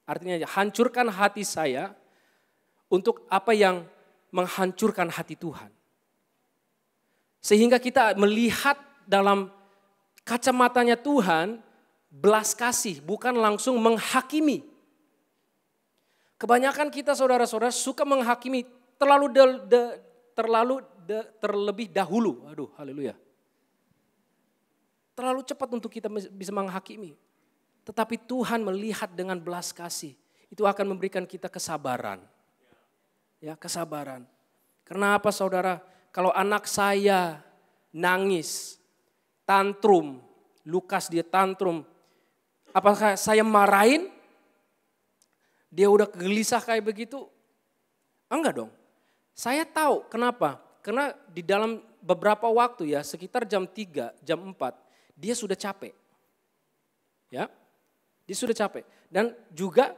Artinya hancurkan hati saya untuk apa yang menghancurkan hati Tuhan. Sehingga kita melihat dalam kacamatanya Tuhan, belas kasih, bukan langsung menghakimi. Kebanyakan kita saudara-saudara suka menghakimi terlebih dahulu. Aduh, haleluya. Terlalu cepat untuk kita bisa menghakimi. Tetapi Tuhan melihat dengan belas kasih. Itu akan memberikan kita kesabaran. Ya, kesabaran. Kenapa saudara? Kalau anak saya nangis, tantrum, Lukas dia tantrum. Apakah saya marahin? Dia udah gelisah kayak begitu? Enggak dong. Saya tahu kenapa. Karena di dalam beberapa waktu ya, sekitar jam 3, jam 4, dia sudah capek. Ya, dia sudah capek. Dan juga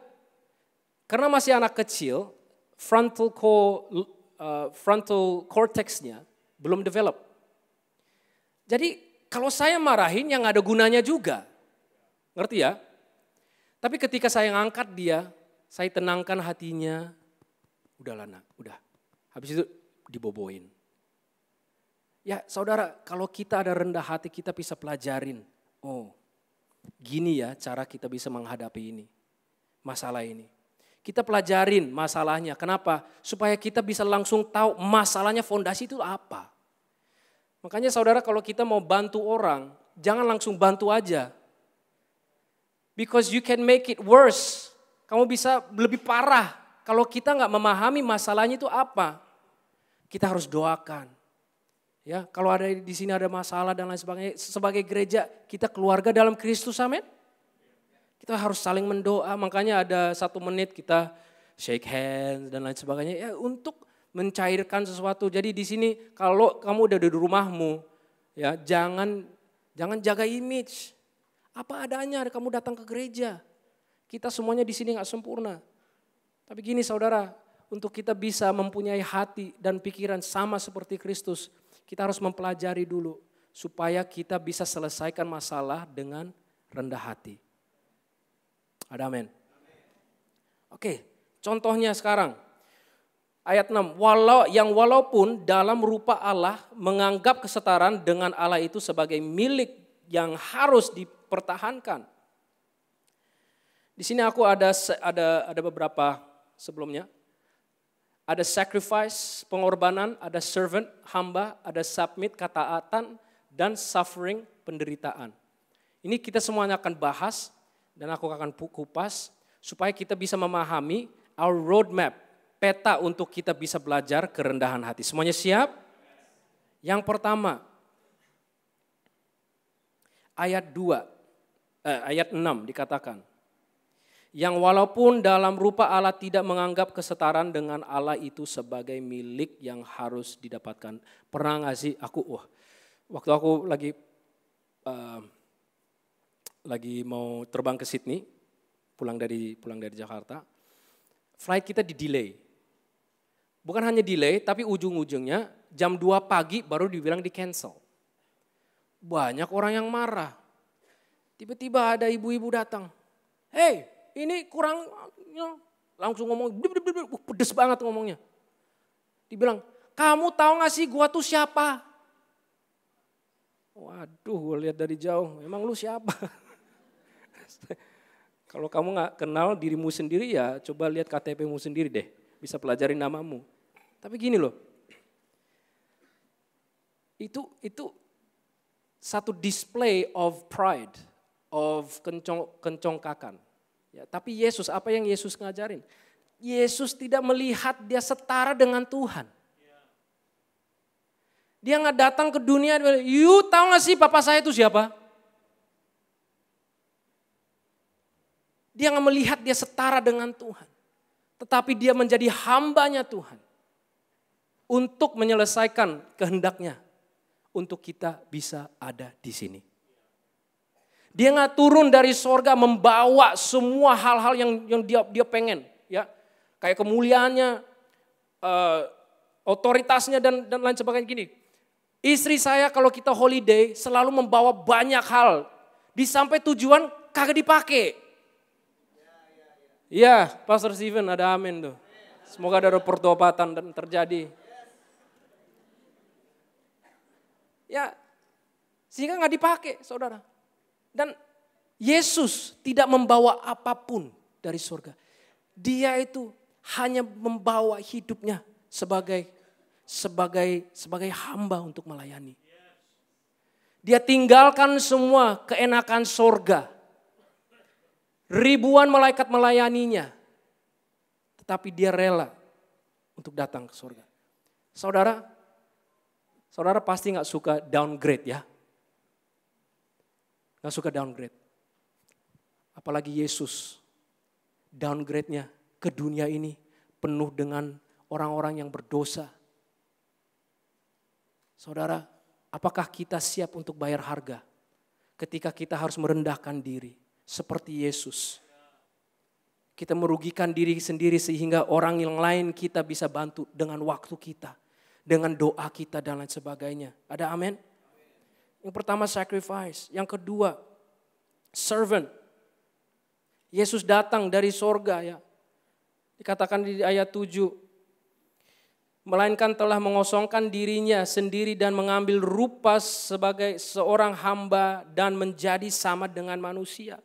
karena masih anak kecil, frontal cortex-nya belum develop. Jadi kalau saya marahin yang ada gunanya juga. Ngerti ya? Tapi ketika saya ngangkat dia, saya tenangkan hatinya. Udahlah nak, udah. Habis itu diboboin. Ya saudara, kalau kita ada rendah hati kita bisa pelajarin. Oh gini ya cara kita bisa menghadapi ini. Masalah ini. Kita pelajarin masalahnya. Kenapa? Supaya kita bisa langsung tahu masalahnya fondasi itu apa. Makanya saudara kalau kita mau bantu orang, jangan langsung bantu aja. Because you can make it worse. Kamu bisa lebih parah. Kalau kita nggak memahami masalahnya itu apa. Kita harus doakan. Ya, kalau ada di sini ada masalah dan lain sebagainya. Sebagai gereja, kita keluarga dalam Kristus, amin. Kita harus saling mendoa. Makanya ada 1 menit kita shake hands dan lain sebagainya. Ya, untuk mencairkan sesuatu. Jadi di sini kalau kamu udah di rumahmu, ya jangan jaga image. Apa adanya kamu datang ke gereja. Kita semuanya di sini nggak sempurna. Tapi gini saudara, untuk kita bisa mempunyai hati dan pikiran sama seperti Kristus, kita harus mempelajari dulu supaya kita bisa selesaikan masalah dengan rendah hati. Ada amin. Oke, contohnya sekarang. Ayat 6, walaupun dalam rupa Allah menganggap kesetaraan dengan Allah itu sebagai milik yang harus dipertahankan. Di sini aku ada beberapa sebelumnya. Ada sacrifice, pengorbanan, ada servant, hamba, ada submit, ketaatan, dan suffering, penderitaan. Ini kita semuanya akan bahas dan aku akan kupas supaya kita bisa memahami our roadmap. Peta untuk kita bisa belajar kerendahan hati. Semuanya siap? Yang pertama, ayat 6 dikatakan. Yang walaupun dalam rupa Allah tidak menganggap kesetaraan dengan Allah itu sebagai milik yang harus didapatkan. Pernah gak sih aku, waktu aku lagi mau terbang ke Sydney, pulang dari Jakarta, flight kita di delay. Bukan hanya delay, tapi ujung-ujungnya jam 2 pagi baru dibilang di cancel. Banyak orang yang marah. Tiba-tiba ada ibu-ibu datang. Hey, ini kurang, langsung ngomong, pedes banget ngomongnya. Dibilang, kamu tahu gak sih gua tuh siapa? Waduh, gue lihat dari jauh, emang lu siapa? Kalau kamu gak kenal dirimu sendiri ya coba lihat KTP-mu sendiri deh. Bisa pelajarin namamu. Tapi gini loh, itu satu display of pride, of kencongkakan. Ya, tapi Yesus, apa yang Yesus ngajarin? Yesus tidak melihat dia setara dengan Tuhan. Dia nggak datang ke dunia, you tahu nggak sih papa saya itu siapa? Dia nggak melihat dia setara dengan Tuhan. Tetapi dia menjadi hambanya Tuhan. Untuk menyelesaikan kehendaknya. Untuk kita bisa ada di sini. Dia nggak turun dari sorga membawa semua hal-hal yang dia pengen. Ya, kayak kemuliaannya, otoritasnya dan lain sebagainya gini. Istri saya kalau kita holiday selalu membawa banyak hal. Di sampai tujuan kagak dipakai. Iya, Pastor Steven ada amin tuh. Semoga ada pertobatan dan terjadi. Ya, sehingga nggak dipakai, saudara. Dan Yesus tidak membawa apapun dari surga. Dia itu hanya membawa hidupnya sebagai hamba untuk melayani. Dia tinggalkan semua keenakan surga. Ribuan malaikat melayaninya. Tetapi dia rela untuk datang ke surga. Saudara pasti gak suka downgrade ya. Gak suka downgrade. Apalagi Yesus. Downgrade-nya ke dunia ini penuh dengan orang-orang yang berdosa. Saudara, apakah kita siap untuk bayar harga ketika kita harus merendahkan diri seperti Yesus? Kita merugikan diri sendiri sehingga orang yang lain kita bisa bantu dengan waktu kita, dengan doa kita dan lain sebagainya. Ada amin? Yang pertama sacrifice, yang kedua servant. Yesus datang dari sorga ya. Dikatakan di ayat 7. Melainkan telah mengosongkan dirinya sendiri dan mengambil rupa sebagai seorang hamba dan menjadi sama dengan manusia.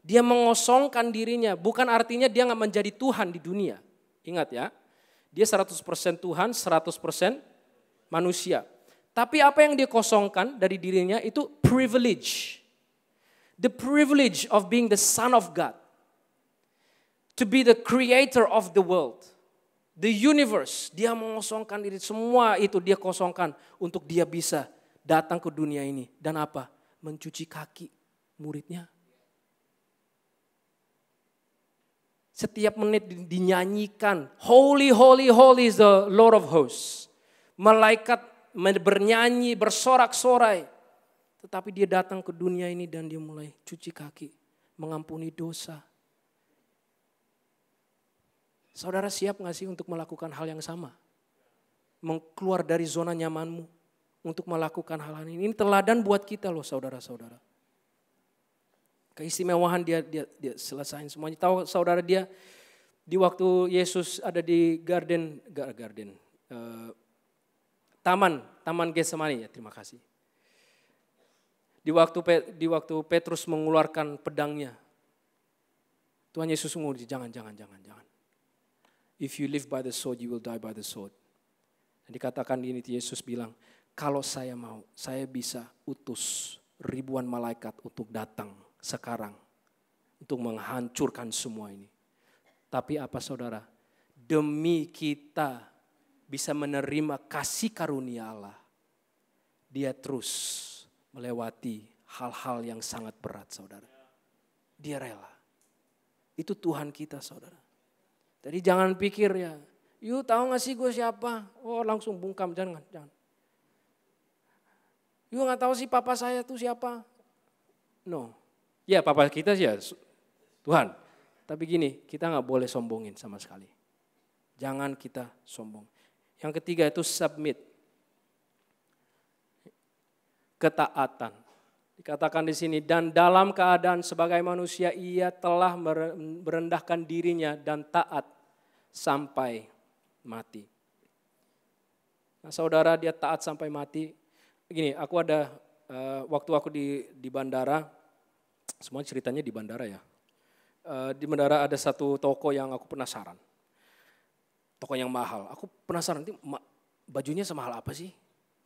Dia mengosongkan dirinya, bukan artinya dia gak menjadi Tuhan di dunia. Ingat ya, dia 100% Tuhan, 100% manusia. Tapi apa yang dia kosongkan dari dirinya itu privilege. The privilege of being the son of God. To be the creator of the world. The universe, dia mengosongkan diri, semua itu dia kosongkan untuk dia bisa datang ke dunia ini. Dan apa? Mencuci kaki muridnya. Setiap menit dinyanyikan, holy, holy, holy is the Lord of hosts. Malaikat bernyanyi, bersorak-sorai. Tetapi dia datang ke dunia ini dan dia mulai cuci kaki, mengampuni dosa. Saudara siap gak sih untuk melakukan hal yang sama? Keluar dari zona nyamanmu untuk melakukan hal ini. Ini teladan buat kita loh saudara-saudara. Keistimewaan dia selesain semuanya. Tahu saudara dia di waktu Yesus ada di Taman Getsemani ya, terima kasih. Di waktu Petrus mengeluarkan pedangnya. Tuhan Yesus ngomong, jangan. If you live by the sword, you will die by the sword. Dan dikatakan ini Yesus bilang, kalau saya mau, saya bisa utus ribuan malaikat untuk datang sekarang. Untuk menghancurkan semua ini. Tapi apa saudara? Demi kita bisa menerima kasih karunia Allah. Dia terus melewati hal-hal yang sangat berat saudara. Dia rela. Itu Tuhan kita saudara. Jadi jangan pikir ya, you tahu gak sih gue siapa? Oh langsung bungkam, jangan. You nggak tahu sih papa saya tuh siapa? No. Ya papa kita sih ya Tuhan. Tapi gini, kita nggak boleh sombongin sama sekali. Jangan kita sombong. Yang ketiga itu submit. Ketaatan. Dikatakan di sini, dan dalam keadaan sebagai manusia ia telah merendahkan dirinya dan taat sampai mati. Nah saudara, dia taat sampai mati. Gini, aku ada, waktu aku di bandara, semua ceritanya di bandara ya. Di bandara ada satu toko yang aku penasaran. Toko yang mahal. Aku penasaran, nanti bajunya semahal apa sih?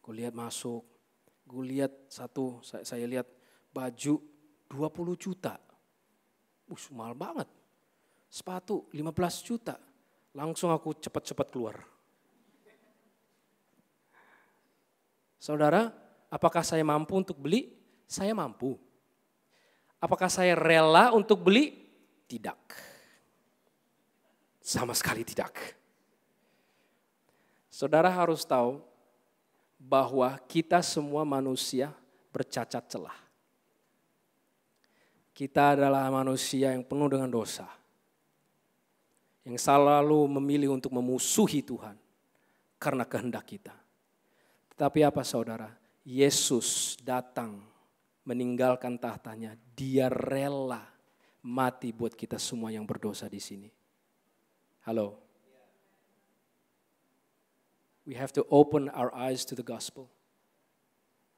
Gue lihat masuk, gue lihat satu, saya lihat baju 20 juta. Mahal banget. Sepatu 15 juta. Langsung aku cepat-cepat keluar. Saudara, apakah saya mampu untuk beli? Saya mampu. Apakah saya rela untuk beli? Tidak. Sama sekali tidak. Saudara harus tahu bahwa kita semua manusia bercacat celah. Kita adalah manusia yang penuh dengan dosa. Yang selalu memilih untuk memusuhi Tuhan karena kehendak kita. Tetapi apa saudara? Yesus datang meninggalkan tahtanya. Dia rela mati buat kita semua yang berdosa di sini. Halo. We have to open our eyes to the gospel.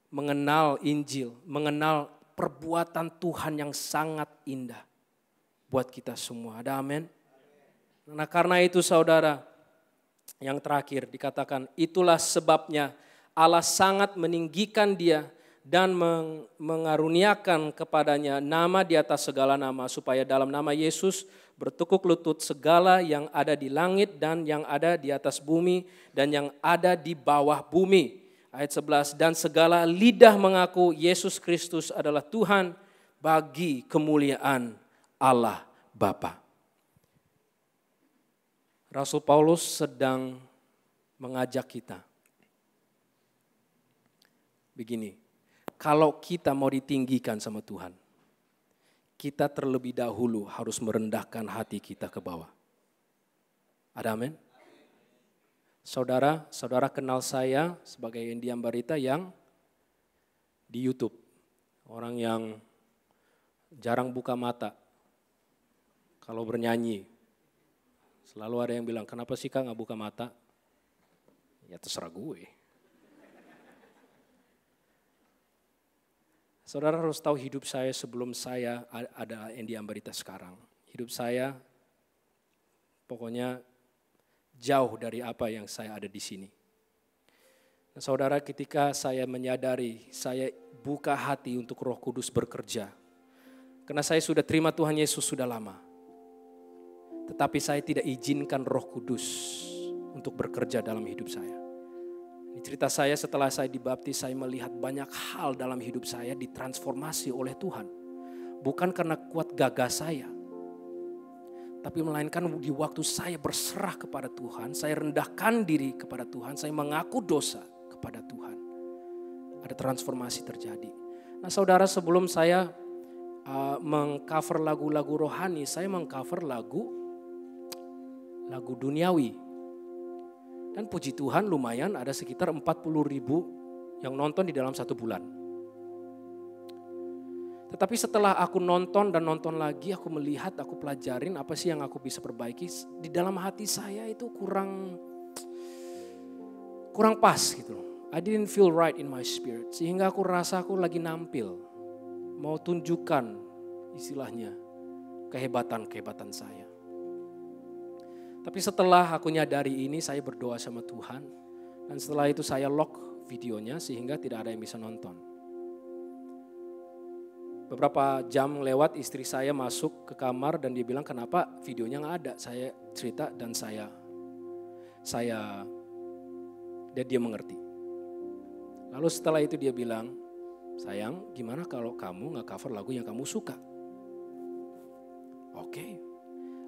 Mengenal Injil, mengenal perbuatan Tuhan yang sangat indah buat kita semua. Ada amin? Nah karena itu saudara, yang terakhir dikatakan, itulah sebabnya Allah sangat meninggikan dia dan mengaruniakan kepadanya nama di atas segala nama, supaya dalam nama Yesus bertekuk lutut segala yang ada di langit dan yang ada di atas bumi dan yang ada di bawah bumi. Ayat 11, dan segala lidah mengaku Yesus Kristus adalah Tuhan bagi kemuliaan Allah Bapa. Rasul Paulus sedang mengajak kita. Begini. Kalau kita mau ditinggikan sama Tuhan, kita terlebih dahulu harus merendahkan hati kita ke bawah. Ada amin? Saudara kenal saya sebagai Indian Barita yang di YouTube. Orang yang jarang buka mata kalau bernyanyi. Selalu ada yang bilang, kenapa sih Kak gak buka mata? Ya terserah gue. Saudara harus tahu hidup saya sebelum saya ada Indian Barita sekarang. Hidup saya pokoknya jauh dari apa yang saya ada di sini. Nah, saudara, ketika saya menyadari, saya buka hati untuk Roh Kudus bekerja. Karena saya sudah terima Tuhan Yesus sudah lama. Tetapi saya tidak izinkan Roh Kudus untuk bekerja dalam hidup saya. Ini cerita saya setelah saya dibaptis, saya melihat banyak hal dalam hidup saya ditransformasi oleh Tuhan. Bukan karena kuat gagah saya, tapi melainkan di waktu saya berserah kepada Tuhan, saya rendahkan diri kepada Tuhan, saya mengaku dosa kepada Tuhan. Ada transformasi terjadi. Nah saudara, sebelum saya mengcover lagu-lagu rohani, saya mengcover lagu duniawi. Dan puji Tuhan lumayan ada sekitar 40.000 yang nonton di dalam 1 bulan. Tetapi setelah aku nonton dan nonton lagi, aku melihat, aku pelajarin apa sih yang aku bisa perbaiki. Di dalam hati saya itu kurang pas gitu loh. I didn't feel right in my spirit. Sehingga aku rasa aku lagi nampil. Mau tunjukkan istilahnya kehebatan saya. Tapi setelah aku nyadari ini, saya berdoa sama Tuhan. Dan setelah itu saya lock videonya sehingga tidak ada yang bisa nonton. Beberapa jam lewat, istri saya masuk ke kamar dan dia bilang, kenapa videonya gak ada? Saya cerita dan dia mengerti. Lalu setelah itu dia bilang, sayang, gimana kalau kamu gak cover lagu yang kamu suka? Oke.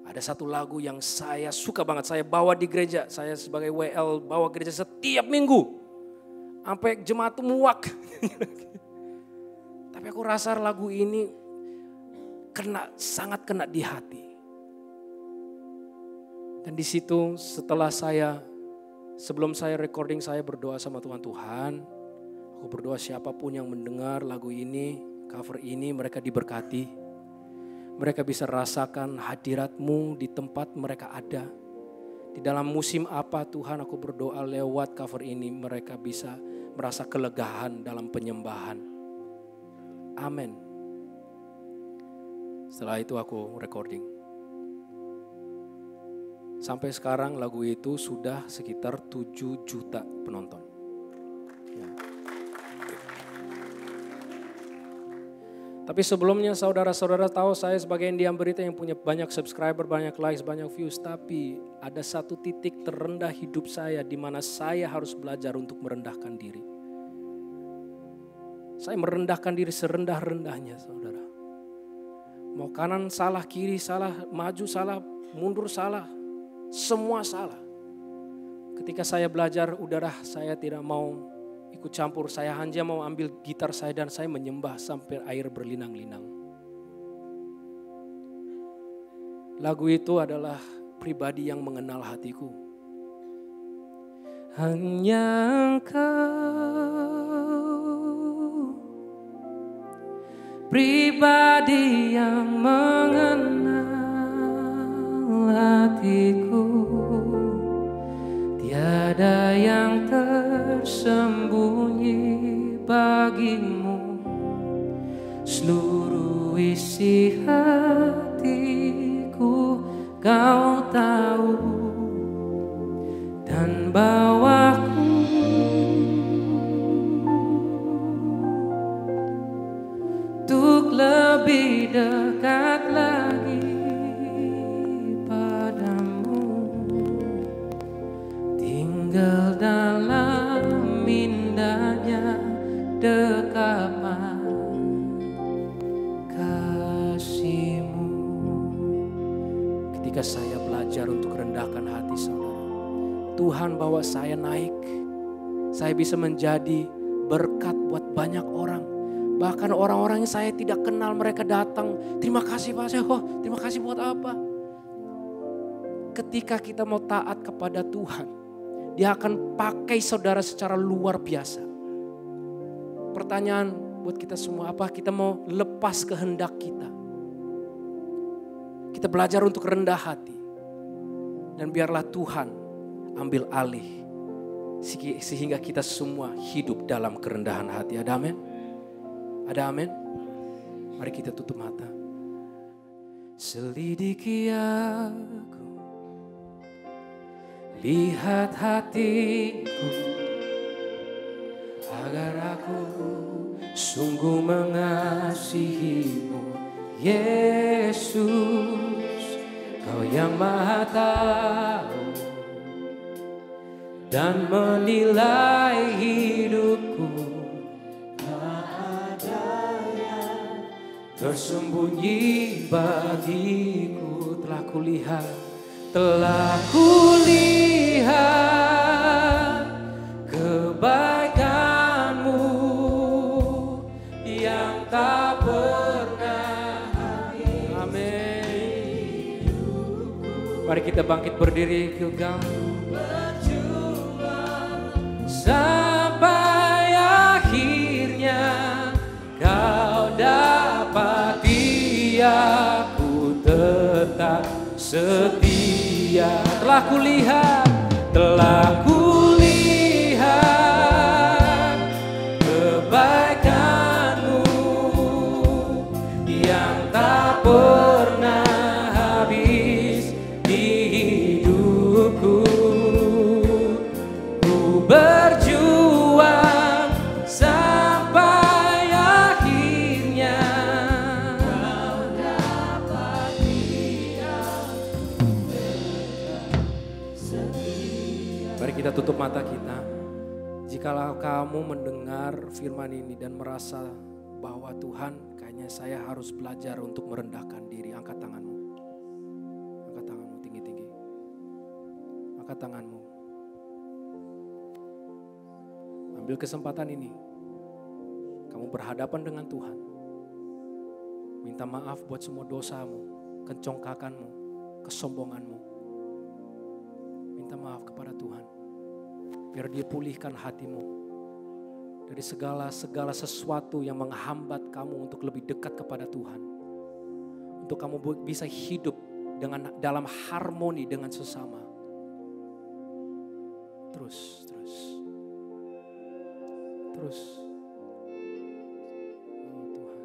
Ada satu lagu yang saya suka banget, saya bawa di gereja, saya sebagai WL bawa gereja setiap minggu. Sampai jemaat tuh muak. Tapi aku rasa lagu ini sangat kena di hati. Dan di situ sebelum saya recording, saya berdoa sama Tuhan, aku berdoa siapapun yang mendengar lagu ini, cover ini, mereka diberkati. Mereka bisa rasakan hadirat-Mu di tempat mereka ada. Di dalam musim apa Tuhan, aku berdoa lewat cover ini mereka bisa merasa kelegaan dalam penyembahan. Amin. Setelah itu aku recording. Sampai sekarang lagu itu sudah sekitar 7 juta penonton. Ya. Tapi sebelumnya saudara-saudara tahu saya sebagai Indian Berita yang punya banyak subscriber, banyak likes, banyak views. Tapi ada satu titik terendah hidup saya di mana saya harus belajar untuk merendahkan diri. Saya merendahkan diri serendah-rendahnya saudara. Mau kanan salah, kiri salah, maju salah, mundur salah. Semua salah. Ketika saya belajar, udahlah saya tidak mau ikut campur. Saya hanya mau ambil gitar saya dan saya menyembah sampai air berlinang-linang. Lagu itu adalah pribadi yang mengenal hatiku. Hanya Engkau, pribadi yang mengenal hatiku. Tiada yang tersembunyi bagimu. Seluruh isi hatiku Kau tahu. Dan bawaku untuk lebih dekat lagi tinggal dalam indahnya dekapan kasih-Mu. Ketika saya belajar untuk rendahkan hati saudara, Tuhan bawa saya naik. Saya bisa menjadi berkat buat banyak orang. Bahkan orang-orang yang saya tidak kenal mereka datang. Terima kasih Pak Seho, terima kasih buat apa? Ketika kita mau taat kepada Tuhan, Dia akan pakai saudara secara luar biasa. Pertanyaan buat kita semua, apa kita mau lepas kehendak kita? Kita belajar untuk rendah hati. Dan biarlah Tuhan ambil alih. Sehingga kita semua hidup dalam kerendahan hati. Ada amin? Ada amin? Mari kita tutup mata. Selidiki aku, lihat hatiku, agar aku sungguh mengasihi-Mu, Yesus. Kau yang Maha tahu dan menilai hidupku. Tak ada yang tersembunyi bagiku. Telah kulihat kebaikan-Mu yang tak pernah habis. Amin. Mari kita bangkit berdiri, Gilgal. Sampai akhirnya Kau dapati aku tetap setia. Telah kulihat kebaikan-Mu yang tak pernah habis di hidupku. Ku berjuang sampai akhirnya Kau dapati aku tetap setia. Mari kita tutup mata kita. Jikalau kamu mendengar firman ini dan merasa bahwa Tuhan, kayaknya saya harus belajar untuk merendahkan diri, angkat tanganmu. Angkat tanganmu tinggi-tinggi. Angkat tanganmu. Ambil kesempatan ini. Kamu berhadapan dengan Tuhan. Minta maaf buat semua dosamu, kencongkakanmu, kesombonganmu. Minta maaf kepada Tuhan. Biar Dia pulihkan hatimu dari segala sesuatu yang menghambat kamu untuk lebih dekat kepada Tuhan. Untuk kamu bisa hidup dalam harmoni dengan sesama. Terus. Oh Tuhan.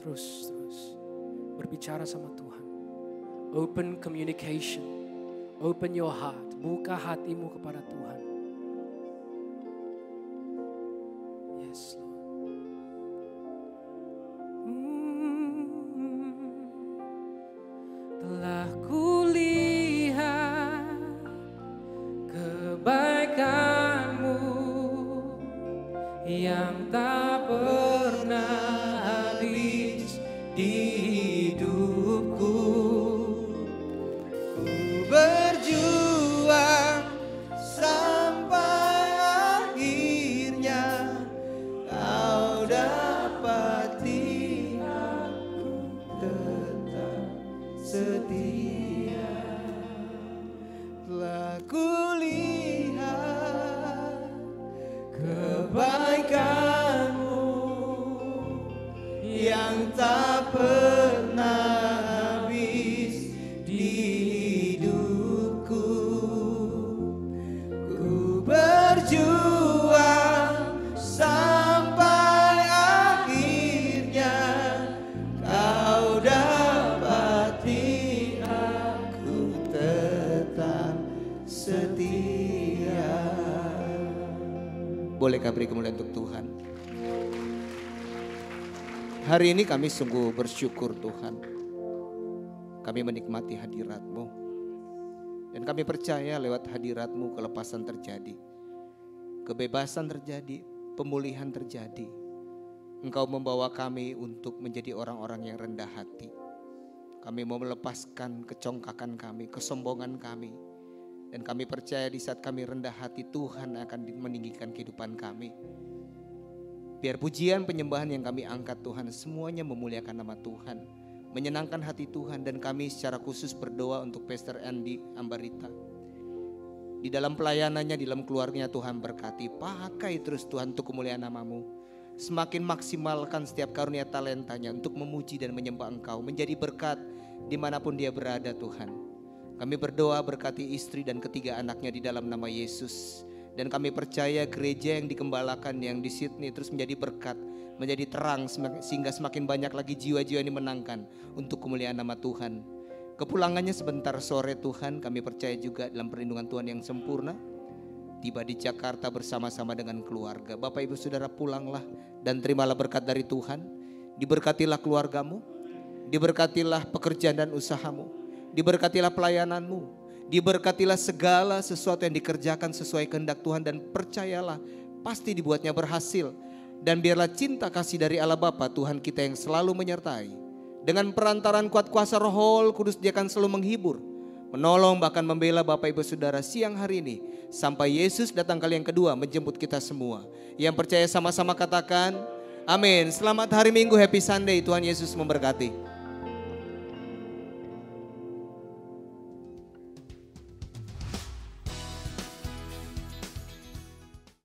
Terus. Berbicara sama Tuhan. Open communication. Open your heart. Buka hatimu kepada Tuhan. Yes, Lord. Telah kulihat kebaikan-Mu yang tak pernah habis di hidupku. Ku berjuang sampai akhirnya Kau dapati aku tetap setia. Telah kulihat kebaikan-Mu yang tak pernah habis di hidupku. Ku berjuang sampai akhirnya Kau dapati aku tetap setia. Bolehkah beri kemuliaan untuk Tuhan? Hari ini kami sungguh bersyukur Tuhan. Kami menikmati hadirat-Mu. Dan kami percaya lewat hadirat-Mu kelepasan terjadi. Kebebasan terjadi, pemulihan terjadi. Engkau membawa kami untuk menjadi orang-orang yang rendah hati. Kami mau melepaskan kecongkakan kami, kesombongan kami. Dan kami percaya di saat kami rendah hati Tuhan akan meninggikan kehidupan kami. Biar pujian penyembahan yang kami angkat Tuhan semuanya memuliakan nama Tuhan. Menyenangkan hati Tuhan dan kami secara khusus berdoa untuk Pastor Andy Ambarita. Di dalam pelayanannya, di dalam keluarganya Tuhan berkati. Pakai terus Tuhan untuk kemuliaan nama-Mu. Semakin maksimalkan setiap karunia talentanya untuk memuji dan menyembah Engkau. Menjadi berkat dimanapun dia berada Tuhan. Kami berdoa berkati istri dan ketiga anaknya di dalam nama Yesus. Dan kami percaya gereja yang dikembalakan yang di Sydney terus menjadi berkat, menjadi terang sehingga semakin banyak lagi jiwa-jiwa yang dimenangkan untuk kemuliaan nama Tuhan. Kepulangannya sebentar sore Tuhan, kami percaya juga dalam perlindungan Tuhan yang sempurna. Tiba di Jakarta bersama-sama dengan keluarga. Bapak Ibu Saudara pulanglah dan terimalah berkat dari Tuhan. Diberkatilah keluargamu, diberkatilah pekerjaan dan usahamu, diberkatilah pelayananmu. Diberkatilah segala sesuatu yang dikerjakan sesuai kehendak Tuhan dan percayalah pasti dibuatnya berhasil. Dan biarlah cinta kasih dari Allah Bapa Tuhan kita yang selalu menyertai. Dengan perantaran kuat kuasa Roh Kudus dia akan selalu menghibur, menolong bahkan membela Bapak Ibu Saudara siang hari ini. Sampai Yesus datang kali yang kedua menjemput kita semua. Yang percaya sama-sama katakan amin. Selamat hari Minggu, Happy Sunday, Tuhan Yesus memberkati.